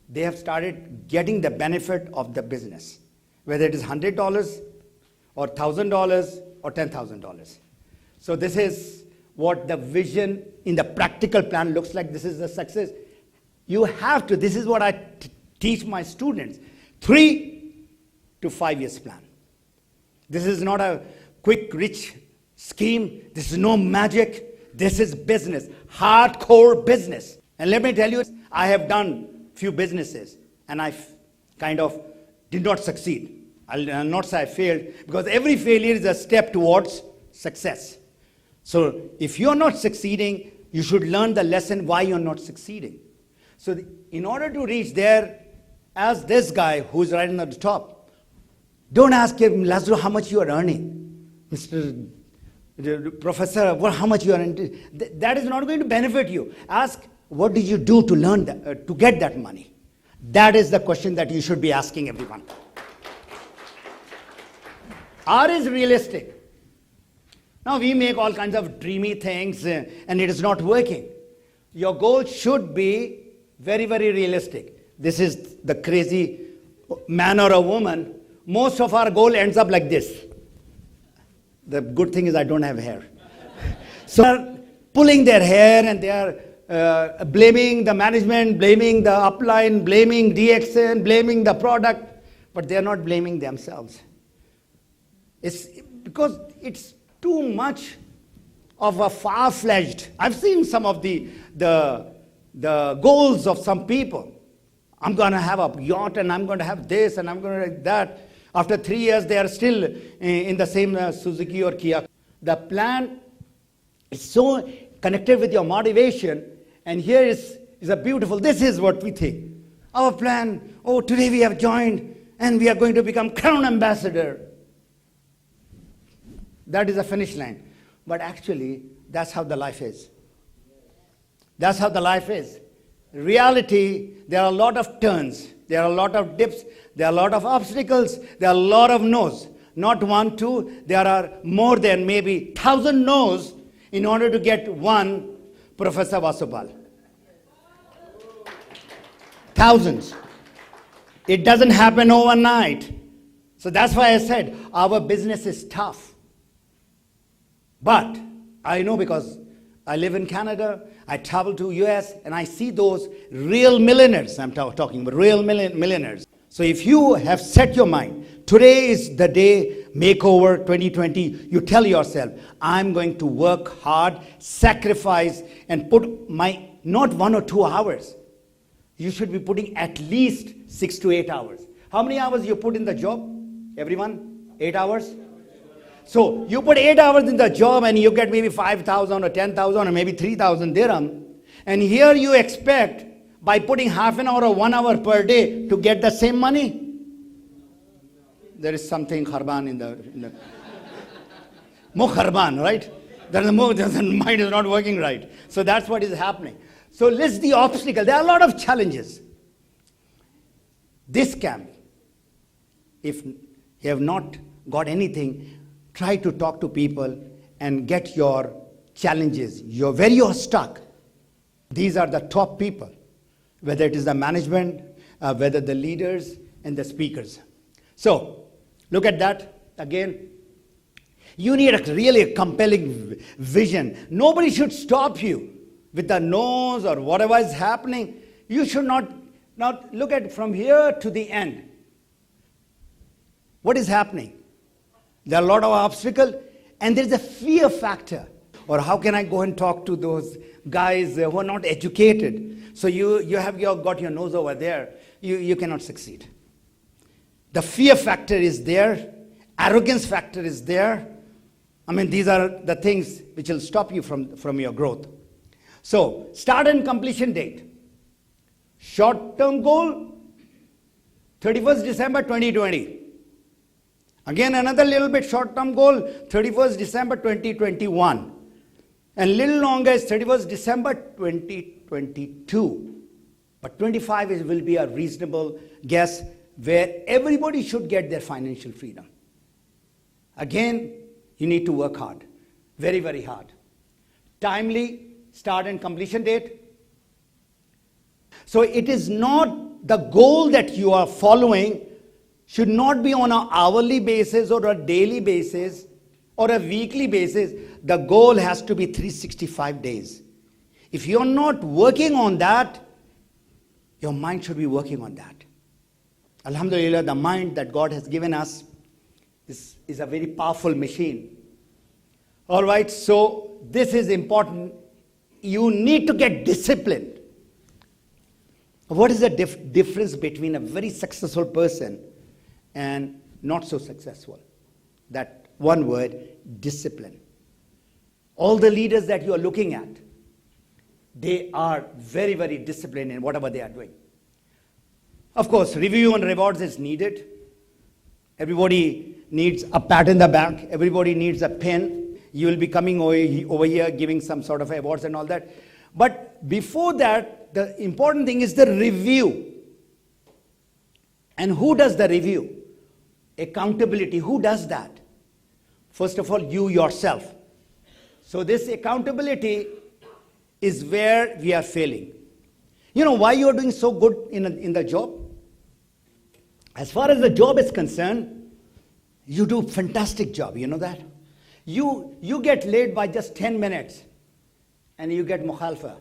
they have started getting the benefit of the business, whether it is $100 or $1,000 or $10,000. So this is what the vision in the practical plan looks like. This is the success. You have to, this is what I teach my students, 3 to 5 years plan. This is not a quick, rich scheme. This is no magic. This is business, hardcore business. And let me tell you, I have done few businesses and I kind of did not succeed. I'll not say I failed, because every failure is a step towards success. So if you're not succeeding, you should learn the lesson why you're not succeeding. So in order to reach there, as this guy who's right at the top, don't ask him, Lazaro, how much you are earning. Mr. Professor, how much you are earning. That is not going to benefit you. Ask, what did you do to learn that, to get that money? That is the question that you should be asking everyone. R is realistic. Now we make all kinds of dreamy things and it is not working. Your goal should be very, very realistic. This is the crazy man or a woman. Most of our goal ends up like this. The good thing is I don't have hair. So they're pulling their hair and they are blaming the management, blaming the upline, blaming DXN, blaming the product, but they're not blaming themselves. It's because it's too much of a far-fledged. I've seen some of the goals of some people. I'm going to have a yacht and I'm going to have this and I'm going to have that. After 3 years, they are still in the same Suzuki or Kia. The plan is so connected with your motivation, and here is a beautiful, this is what we think. Our plan, oh, today we have joined and we are going to become crown ambassador. That is a finish line. But actually, that's how the life is. That's how the life is. Reality, there are a lot of turns. There are a lot of dips. There are a lot of obstacles. There are a lot of no's. Not 1, 2. There are more than maybe 1,000 no's in order to get one Professor Vasubal. Thousands. It doesn't happen overnight. So that's why I said our business is tough. But I know because I live in Canada, I travel to US, and I see those real millionaires. I'm talking about real millionaires. So if you have set your mind, today is the day, Makeover 2020, you tell yourself, I'm going to work hard, sacrifice, and put my, not 1 or 2 hours. You should be putting at least 6 to 8 hours. How many hours you put in the job? Everyone? 8 hours? So you put 8 hours in the job and you get maybe 5,000 or 10,000 or maybe 3,000 dirham. And here you expect by putting half an hour or 1 hour per day to get the same money. There is something kharban in the mukh kharban, right? The mind is not working right. So that's what is happening. So list the obstacle. There are a lot of challenges. This camp, if you have not got anything, try to talk to people and get your challenges. Where you're stuck. These are the top people, whether it is the management, whether the leaders and the speakers. So look at that again. You need a compelling vision. Nobody should stop you with the no's or whatever is happening. You should not look at from here to the end. What is happening? There are a lot of obstacles, and there is a fear factor. Or how can I go and talk to those guys who are not educated? So you have got your nose over there. You cannot succeed. The fear factor is there. Arrogance factor is there. I mean, these are the things which will stop you from your growth. So, start and completion date. Short-term goal, 31st December 2020. Again, another little bit short-term goal, 31st December 2021. And little longer is 31st December 2022. But 25 will be a reasonable guess where everybody should get their financial freedom. Again, you need to work hard, very, very hard. Timely start and completion date. So it is not the goal that you are following should not be on an hourly basis or a daily basis or a weekly basis. The goal has to be 365 days. If you're not working on that, your mind should be working on that. Alhamdulillah, the mind that God has given us is a very powerful machine. All right, so this is important. You need to get disciplined. What is the difference between a very successful person and not so successful? That one word, discipline. All the leaders that you are looking at, they are very, very disciplined in whatever they are doing. Of course, review and rewards is needed. Everybody needs a pat in the back. Everybody needs a pen. You will be coming over here giving some sort of awards and all that. But before that, the important thing is the review. And who does the review? Accountability. Who does that? First of all, you yourself. So this accountability is where we are failing. You know why you are doing so good in the job? As far as the job is concerned, you do a fantastic job. You know that? You get late by just 10 minutes and you get mukhalfa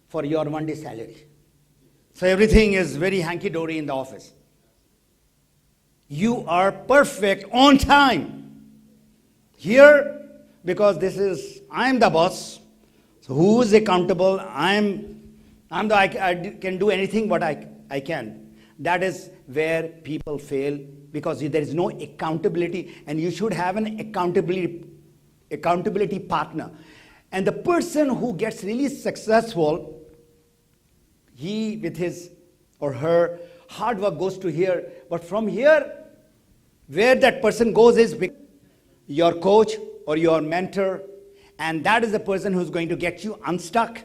for your 1 day salary. So everything is very hanky-dory in the office. You are perfect on time. Here, because I'm the boss, so who is accountable? I can do anything what I can. That is where people fail, because there is no accountability, and you should have an accountability partner. And the person who gets really successful, he with his or her hard work goes to here, but from here, where that person goes is your coach or your mentor, and that is the person who's going to get you unstuck,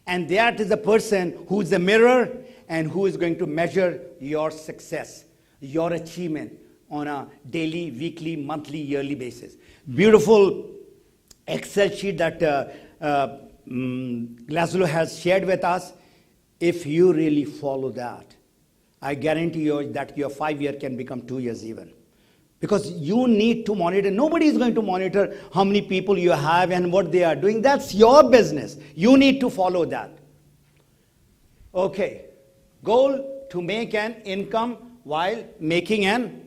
and that is the person who's the mirror and who is going to measure your success, your achievement on a daily, weekly, monthly, yearly basis. Beautiful Excel sheet that Laszlo has shared with us. If you really follow that, I guarantee you that your 5 year can become 2 years even. Because you need to monitor. Nobody is going to monitor how many people you have and what they are doing. That's your business. You need to follow that. Okay. Goal to make an income while making an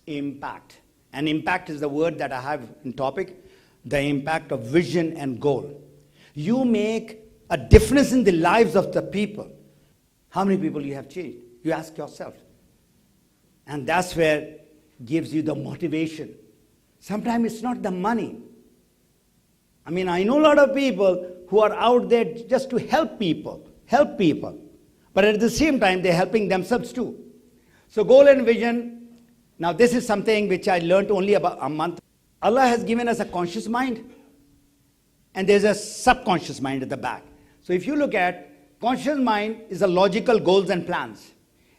impact. And impact is the word that I have in topic. The impact of vision and goal. You make a difference in the lives of the people. How many people you have changed? You ask yourself. And that's where gives you the motivation. Sometimes it's not the money. I mean, I know a lot of people who are out there just to help people. But at the same time, they're helping themselves too. So goal and vision. Now this is something which I learned only about a month. Allah has given us a conscious mind, and there's a subconscious mind at the back. So if you look at conscious mind is the logical goals and plans.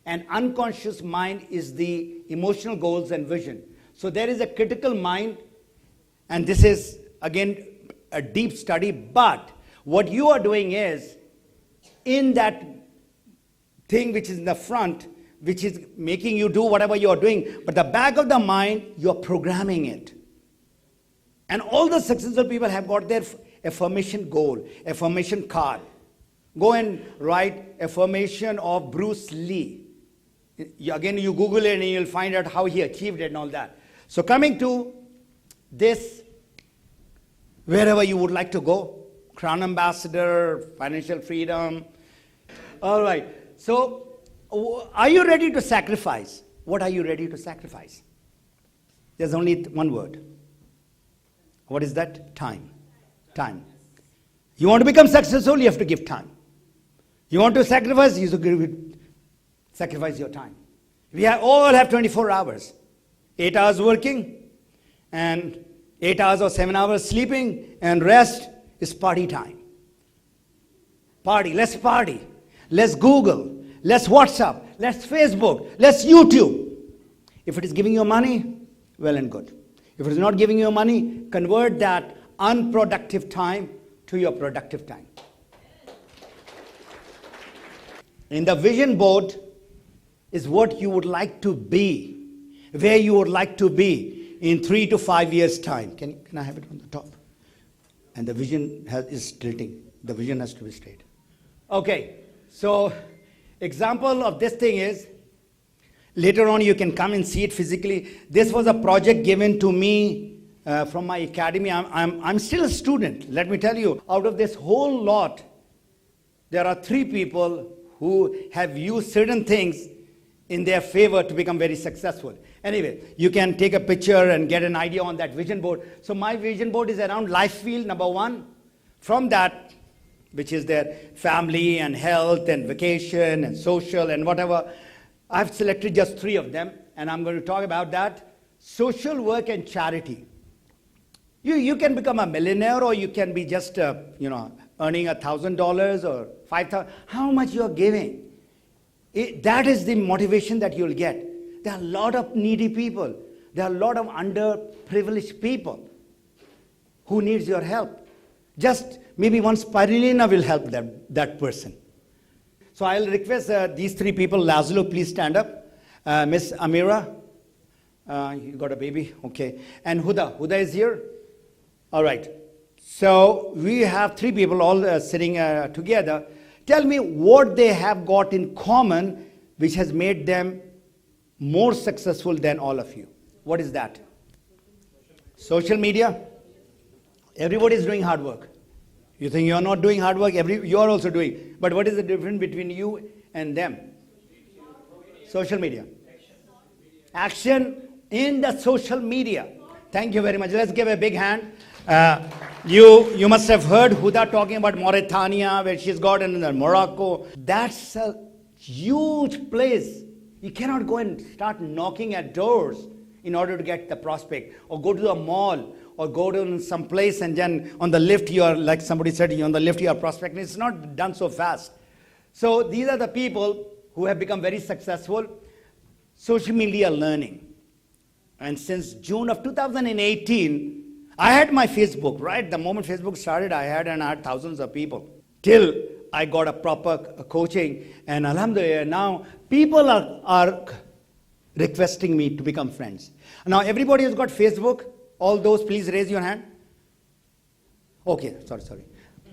And unconscious mind is the emotional goals and vision. So there is a critical mind, and this is again a deep study, but what you are doing is, in that thing which is in the front, which is making you do whatever you are doing, but the back of the mind, you are programming it. And all the successful people have got their affirmation goal, affirmation card. Go and write affirmation of Bruce Lee. Again, you Google it and you'll find out how he achieved it and all that. So coming to this, wherever you would like to go, Crown Ambassador, financial freedom. All right. So are you ready to sacrifice? What are you ready to sacrifice? There's only one word. What is that? Time. Time. You want to become successful, you have to give time. You want to sacrifice, you have to sacrifice your time. We all have 24 hours. 8 hours working, and 8 hours or 7 hours sleeping, and rest is party time. Party, let's party. Let's Google. Let's WhatsApp. Let's Facebook. Let's YouTube. If it is giving you money, well and good. If it is not giving you money, convert that unproductive time to your productive time. In the vision board is what you would like to be, where you would like to be in 3 to 5 years' time. Can I have it on the top? And the vision is tilting. The vision has to be straight. Okay, so example of this thing is, later on you can come and see it physically. This was a project given to me from my academy. I'm still a student. Let me tell you, out of this whole lot, there are 3 people who have used certain things in their favor to become very successful. Anyway, you can take a picture and get an idea on that vision board. So my vision board is around life field, number 1. From that, which is their family and health and vacation and social and whatever. I've selected just 3 of them, and I'm going to talk about that. Social work and charity. You can become a millionaire, or you can be just, earning $1,000 or $5,000. How much you're giving? That is the motivation that you'll get. There are a lot of needy people. There are a lot of underprivileged people who needs your help. Just maybe one spirulina will help that person. So I'll request these 3 people. Laszlo, please stand up. Miss Amira, you got a baby? Okay. And Huda. Huda is here? All right. So we have 3 people all sitting together. Tell me what they have got in common which has made them more successful than all of you. What is that? Social media. Everybody is doing hard work. You think you are not doing hard work? You are also doing. But what is the difference between you and them? Social media. Action in the social media. Thank you very much. Let's give a big hand. You must have heard Huda talking about Mauritania, where she's got in Morocco. That's a huge place. You cannot go and start knocking at doors in order to get the prospect, or go to a mall, or go to some place and then on the lift you are, like somebody said, on the lift you are prospecting. It's not done so fast. So these are the people who have become very successful. Social media learning. And since June of 2018, I had my Facebook, right? The moment Facebook started, I had thousands of people. Till I got a proper coaching, and alhamdulillah, now people are requesting me to become friends. Now everybody has got Facebook. All those, please raise your hand. Okay, sorry.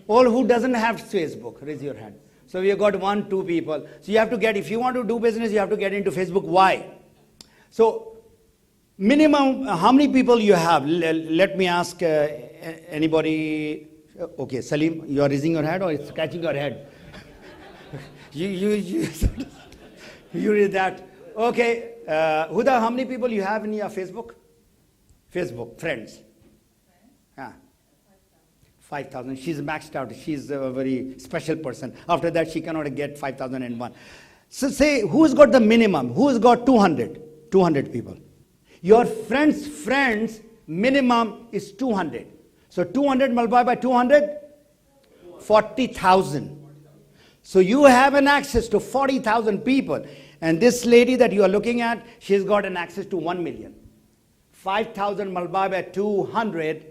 All who doesn't have Facebook, raise your hand. So we have got 1, 2 people. So you have to get, if you want to do business, you have to get into Facebook. Why? So minimum, how many people you have? Let me ask anybody. Okay, Salim, you are raising your hand or scratching your head? you read that. Okay, Huda, how many people you have in your Facebook? Facebook, friends. 5,000. She's maxed out. She's a very special person. After that, she cannot get 5,001. So say, who's got the minimum? Who's got 200? 200 people. Your friends minimum is 200. So 200 multiplied by 200? 40,000. So you have an access to 40,000 people. And this lady that you are looking at, she's got an access to 1 million. 5,000 multiplied by 200,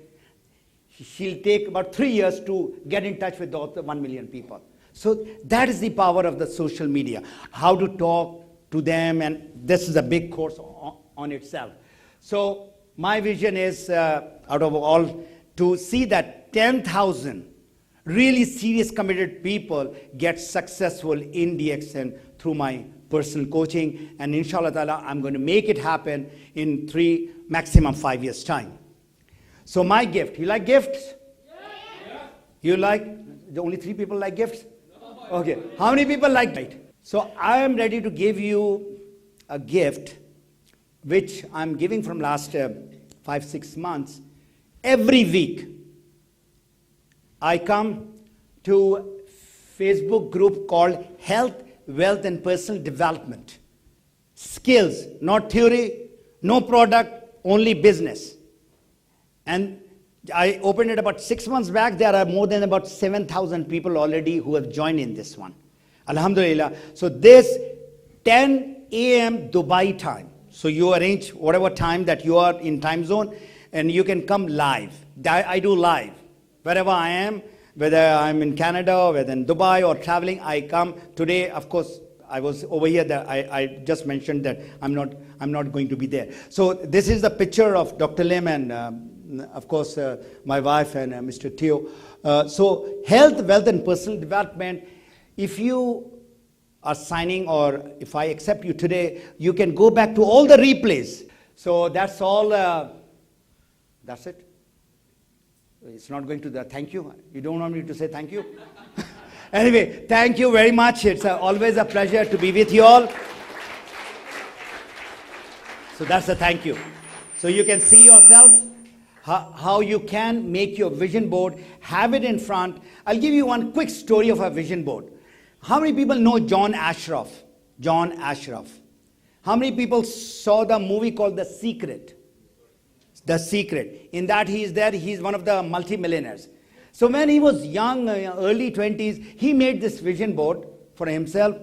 she'll take about 3 years to get in touch with the 1 million people. So that is the power of the social media. How to talk to them, and this is a big course on itself. So my vision is, out of all, to see that 10,000 really serious committed people get successful in DXN through my personal coaching, and inshallah ta'ala, I'm going to make it happen in 3, maximum 5 years' time. So my gift, you like gifts? Yeah. You like, the only 3 people like gifts? No. Okay, how many people like it? So I am ready to give you a gift, which I'm giving from last 5-6 months. Every week, I come to Facebook group called Health, Wealth and Personal Development. Skills, not theory, no product, only business. And I opened it about 6 months back. There are more than about 7,000 people already who have joined in this one. Alhamdulillah. So this 10 a.m. Dubai time. So you arrange whatever time that you are in time zone, and you can come live. I do live. Wherever I am, whether I'm in Canada, or whether in Dubai or traveling, I come. Today, of course, I was over here. I just mentioned that I'm not going to be there. So this is the picture of Dr. Lim and, of course, my wife and Mr. Theo. So health, wealth, and personal development. If you are signing, or if I accept you today, you can go back to all the replays. So that's all. That's it. It's not going to the thank you. You don't want me to say thank you? Anyway, thank you very much. It's always a pleasure to be with you all. So that's a thank you. So you can see yourselves how you can make your vision board, have it in front. I'll give you one quick story of a vision board. How many people know John Ashraf? John Ashraf. How many people saw the movie called The Secret? The Secret. In that he is there, he's one of the multimillionaires. So when he was young, early 20s, he made this vision board for himself.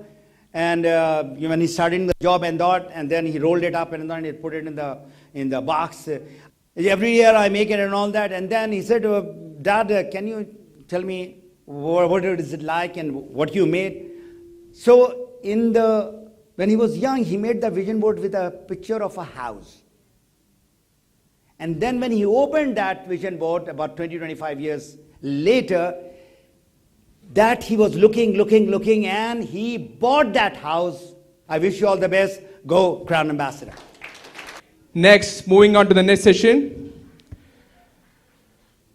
And when he started the job and that, and then he rolled it up and then he put it in the box. Every year I make it and all that. And then he said, Dad, can you tell me what is it like and what you made? So when he was young, he made the vision board with a picture of a house. And then when he opened that vision board about 20-25 years later, that he was looking, and he bought that house. I wish you all the best. Go, Crown Ambassador. Next, moving on to the next session.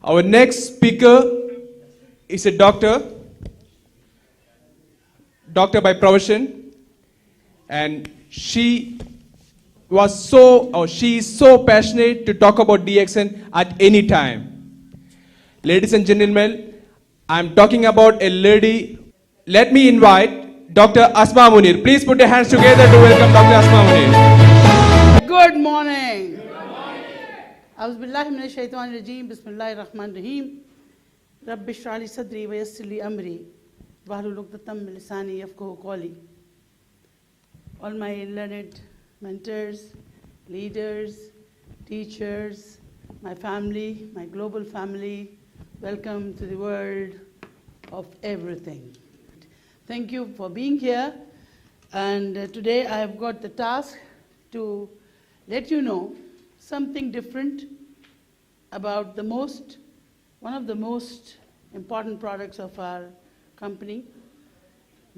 Our next speaker is a doctor by profession, and she is so passionate to talk about DXN at any time. Ladies and gentlemen, I'm talking about a lady. Let me invite Dr. Asma Munir. Please put your hands together to welcome Dr. Asma Munir. Good morning. أعوذ بالله من الشيطان الرجيم بسم الله الرحمن الرحيم رب اشرح لي صدري ويسر لي أمري واحلل عقدة من لساني يفقهوا قولي. All my learned mentors, leaders, teachers, my family, my global family, welcome to the world of everything. Thank you for being here. And today I have got the task to let you know something different about one of the most important products of our company,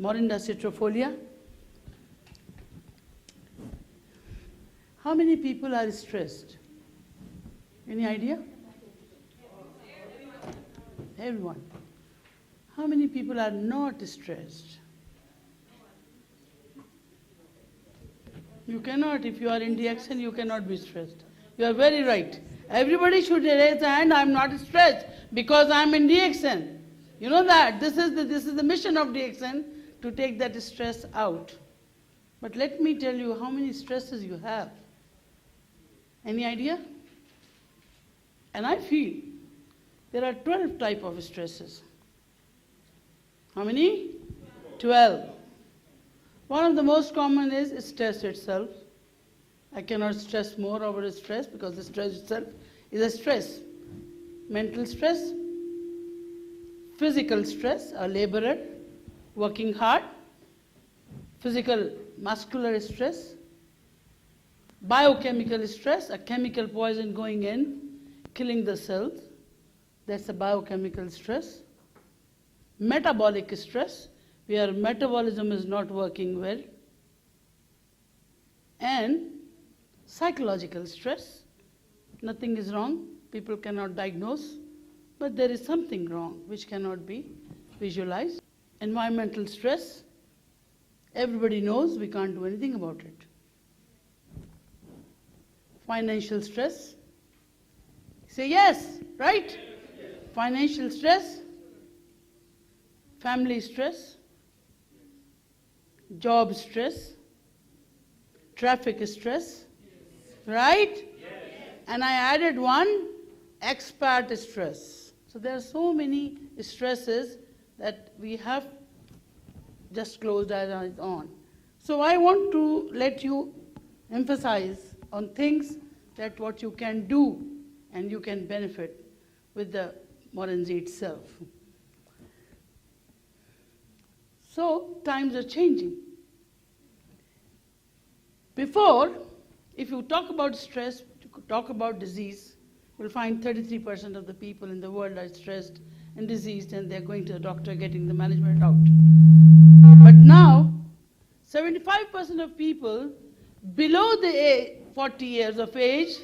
Morinda citrifolia. How many people are stressed? Any idea? Everyone. How many people are not stressed? You cannot, if you are in DXN, you cannot be stressed. You are very right. Everybody should raise their hand, I'm not stressed because I'm in DXN. You know that. This is the mission of DXN, to take that stress out. But let me tell you how many stresses you have. Any idea? And I feel there are 12 types of stresses. How many? 12. One of the most common is stress itself. I cannot stress more over stress because the stress itself is a stress. Mental stress, physical stress, a laborer working hard, physical muscular stress, biochemical stress, a chemical poison going in, killing the cells. That's a biochemical stress. Metabolic stress, where metabolism is not working well. And psychological stress, nothing is wrong, people cannot diagnose, but there is something wrong which cannot be visualized. Environmental stress, everybody knows we can't do anything about it. Financial stress, say yes, right? Financial stress, family stress, job stress, traffic stress, right? And I added one, expat stress. So there are so many stresses that we have just closed our eyes on. So I want to let you emphasize on things that what you can do and you can benefit with the Morinda itself. So times are changing. Before, if you talk about stress, talk about disease, you'll find 33% of the people in the world are stressed and diseased, and they're going to the doctor getting the management out. But now, 75% of people below the 40 years of age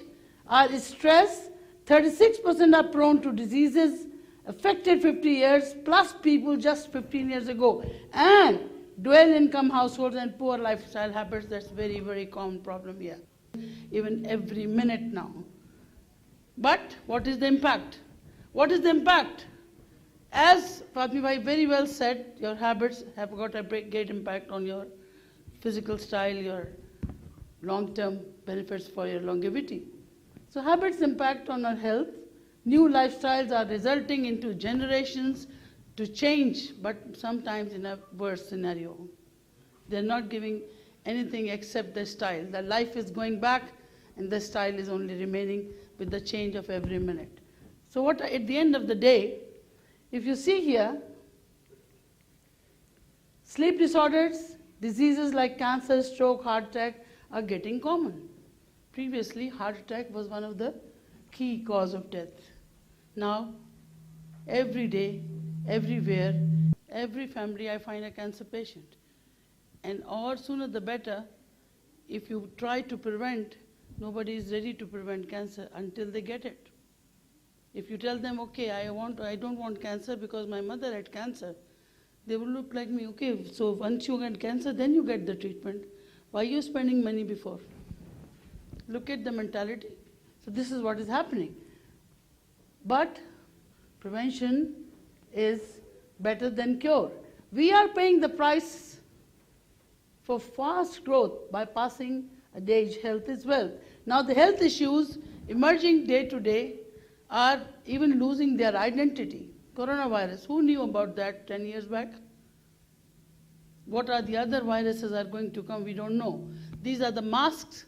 are stressed, 36% are prone to diseases, affected 50 years, plus people just 15 years ago. And dual income households and poor lifestyle habits, that's very, very common problem here. Even every minute now, But what is the impact? What is the impact? As Fatmi Bhai very well said, your habits have got a great impact on your physical style, your long-term benefits for your longevity. So habits impact on our health. New lifestyles are resulting into generations to change, but sometimes in a worse scenario. They're not giving anything except the style. The life is going back and the style is only remaining with the change of every minute. So what at the end of the day, if you see here, sleep disorders, diseases like cancer, stroke, heart attack are getting common. Previously, heart attack was one of the key cause of death. Now, every day, everywhere, every family I find a cancer patient. And or sooner the better, if you try to prevent, nobody is ready to prevent cancer until they get it. If you tell them, okay, I don't want cancer because my mother had cancer, they will look like me, okay, so once you get cancer, then you get the treatment. Why are you spending money before? Look at the mentality. So this is what is happening. But prevention is better than cure. We are paying the price for fast growth by passing age health is wealth. Now the health issues emerging day to day are even losing their identity. Coronavirus, who knew about that 10 years back? What are the other viruses are going to come? We don't know. These are the masks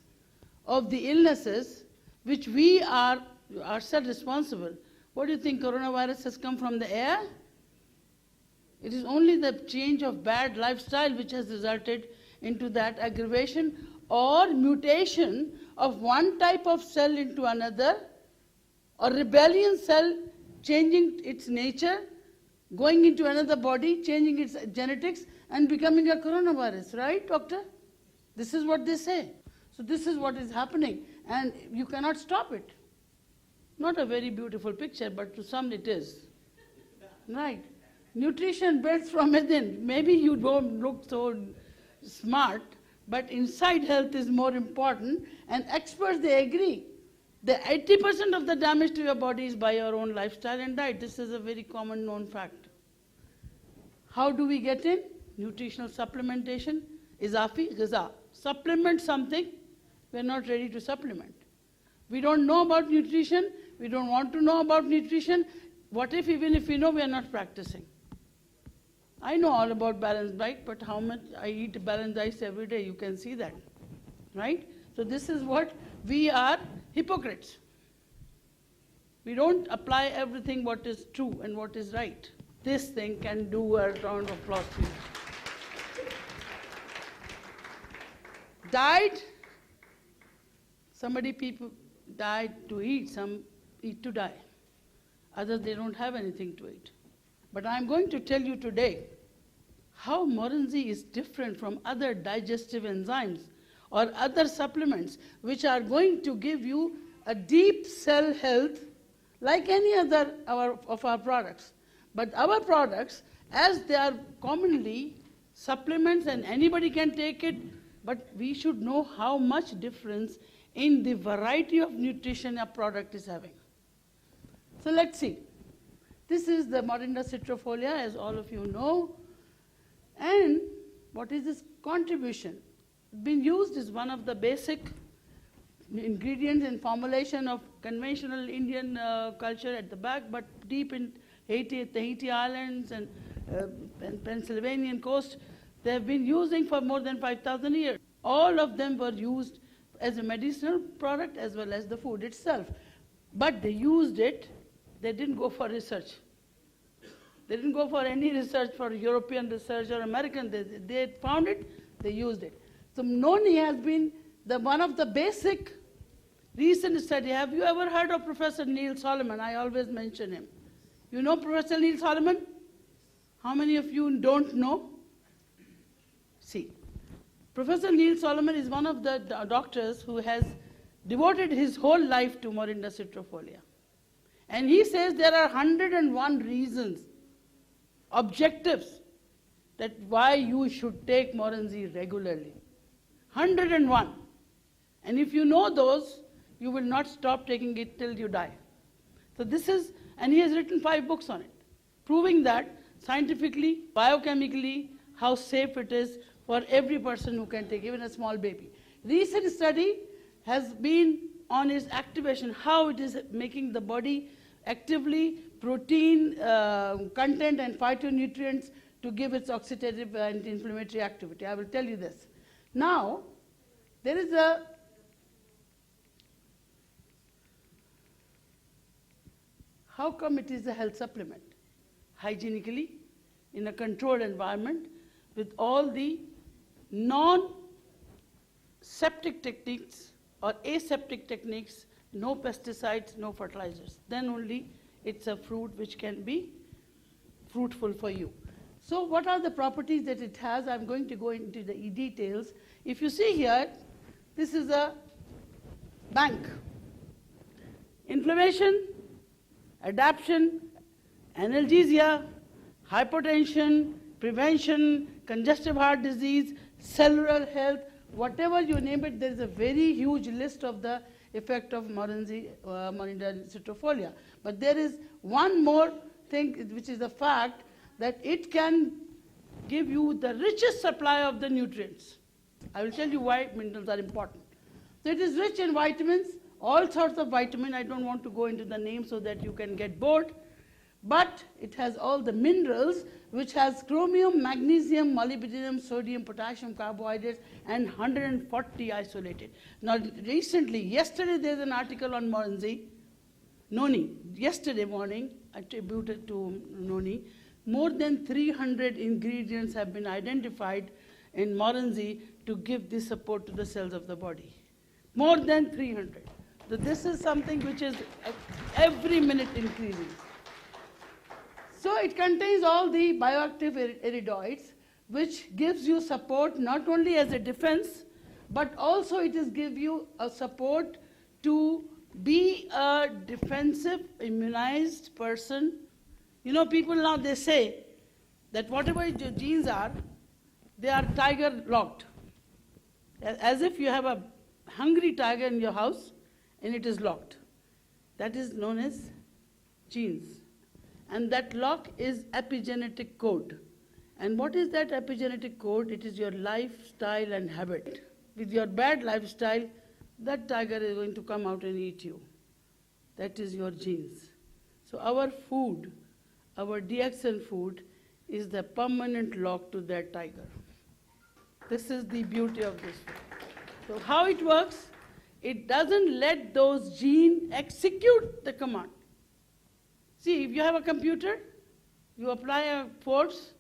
of the illnesses which we are ourselves responsible. What do you think, coronavirus has come from the air? It is only the change of bad lifestyle which has resulted into that aggravation or mutation of one type of cell into another, or rebellion cell changing its nature, going into another body, changing its genetics, and becoming a coronavirus, right, doctor? This is what they say. So this is what is happening, and you cannot stop it. Not a very beautiful picture, but to some it is. Right. Nutrition builds from within. Maybe you don't look so smart, but inside health is more important, and experts, they agree. The 80% of the damage to your body is by your own lifestyle and diet. This is a very common known fact. How do we get in? Nutritional supplementation, izafi, ghiza. Supplement something, we're not ready to supplement. We don't know about nutrition, we don't want to know about nutrition. What if even if we know, we are not practicing? I know all about balanced diet, but how much I eat balanced diet every day, you can see that, right? So this is what we are hypocrites. We don't apply everything what is true and what is right. This thing can do a round of applause for you. Died, people died to eat, some eat to die. Others, they don't have anything to eat. But I'm going to tell you today how Morinzi is different from other digestive enzymes or other supplements which are going to give you a deep cell health like any other of our products. But our products, as they are commonly supplements and anybody can take it, but we should know how much difference in the variety of nutrition a product is having. So let's see. This is the Morinda citrifolia, as all of you know. And what is this contribution? Been used as one of the basic ingredients in formulation of conventional Indian culture at the back, but deep in Haiti, Tahiti Islands and Pennsylvanian coast, they have been using for more than 5,000 years. All of them were used as a medicinal product as well as the food itself. But they used it, they didn't go for research. They didn't go for any research, for European research or American. They found it, they used it. So Noni has been one of the basic recent study. Have you ever heard of Professor Neil Solomon? I always mention him. You know Professor Neil Solomon? How many of you don't know? See, Professor Neil Solomon is one of the doctors who has devoted his whole life to Morinda citrifolia. And he says there are 101 reasons, objectives, that why you should take Morinzi regularly. 101. And if you know those, you will not stop taking it till you die. So this is, and he has written 5 books on it, proving that scientifically, biochemically, how safe it is for every person who can take, even a small baby. Recent study has been on its activation, how it is making the body actively protein content and phytonutrients to give its oxidative and inflammatory activity. I will tell you this. Now, there is a how come it is a health supplement? Hygienically, in a controlled environment, with all the non-septic techniques or aseptic techniques, no pesticides, no fertilizers. Then only it's a fruit which can be fruitful for you. So what are the properties that it has? I'm going to go into the details. If you see here, this is a bank. Inflammation, adaptation, analgesia, hypertension, prevention, congestive heart disease, cellular health, whatever you name it, there is a very huge list of the effect of Moringa citrifolia. But there is one more thing, which is the fact that it can give you the richest supply of the nutrients. I will tell you why minerals are important. So it is rich in vitamins, all sorts of vitamins. I don't want to go into the name so that you can get bored. But it has all the minerals, which has chromium, magnesium, molybdenum, sodium, potassium, carbohydrates, and 140 isolated. Now, recently, yesterday, there's an article on noni. Yesterday morning, attributed to noni, more than 300 ingredients have been identified in Moringa to give this support to the cells of the body. More than 300. So this is something which is every minute increasing. So it contains all the bioactive iridoids, which gives you support not only as a defense, but also it is give you a support to be a defensive, immunized person. You know, people now, they say that whatever your genes are, they are tiger locked. As if you have a hungry tiger in your house and it is locked. That is known as genes. And that lock is epigenetic code. And what is that epigenetic code? It is your lifestyle and habit. With your bad lifestyle, that tiger is going to come out and eat you. That is your genes. So our food, our DXN food, is the permanent lock to that tiger. This is the beauty of this food. So how it works? It doesn't let those genes execute the command. See, if you have a computer, you apply a force,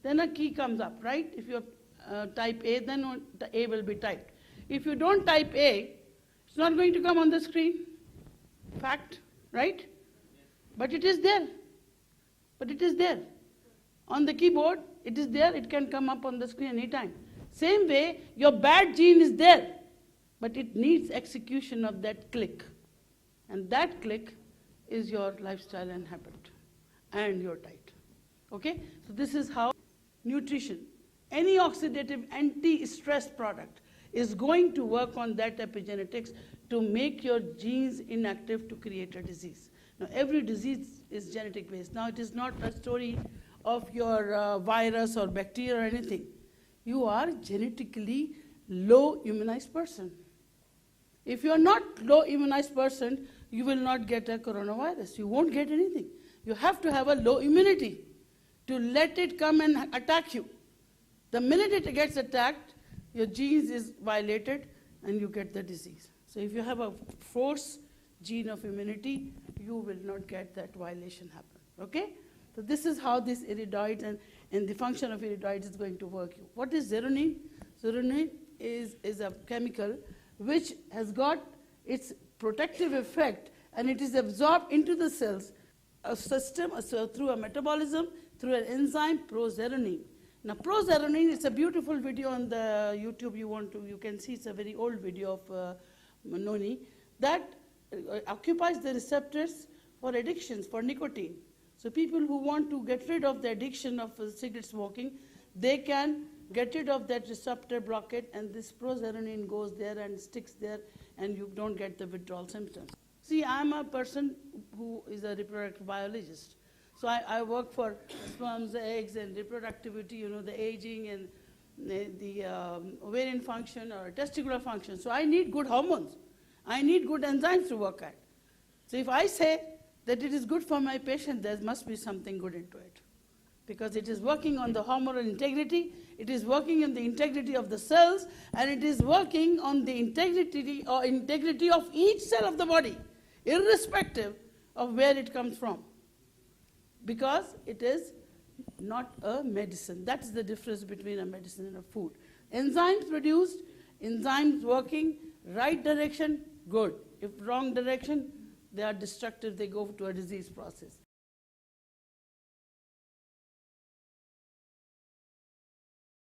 then a key comes up, right? If you type A, then the A will be typed. If you don't type A, it's not going to come on the screen. Fact, right? But it is there. But it is there. On the keyboard, it is there. It can come up on the screen anytime. Same way, your bad gene is there, but it needs execution of that click. And that click is your lifestyle and habit and your diet. Okay? So this is how nutrition, any oxidative anti-stress product is going to work on that epigenetics to make your genes inactive to create a disease. Now every disease is genetic based. Now it is not a story of your virus or bacteria or anything. You are genetically low immunized person. If you are not low immunized person, you will not get a coronavirus. You won't get anything. You have to have a low immunity to let it come and attack you. The minute it gets attacked, your genes is violated and you get the disease. So if you have a force gene of immunity, you will not get that violation happen. Okay? So this is how this iridoid and the function of iridoid is going to work. What is zeronin? Zeronin is a chemical which has got its protective effect, and it is absorbed into the cells, a system, so through a metabolism, through an enzyme, prozeronin. Now, prozeronin is a beautiful video on the YouTube. You can see it's a very old video of noni that occupies the receptors for addictions, for nicotine. So people who want to get rid of the addiction of cigarette smoking, they can get rid of that receptor blockade, and this prozeronin goes there and sticks there, and you don't get the withdrawal symptoms. See, I'm a person who is a reproductive biologist. So I work for sperms, eggs, and reproductivity, the aging and the ovarian function or testicular function. So I need good hormones. I need good enzymes to work at. So if I say that it is good for my patient, there must be something good into it. Because it is working on the hormonal integrity, it is working on the integrity of the cells, and it is working on the integrity of each cell of the body, irrespective of where it comes from. Because it is not a medicine. That's the difference between a medicine and a food. Enzymes produced, enzymes working, right direction, good. If wrong direction, they are destructive, they go to a disease process.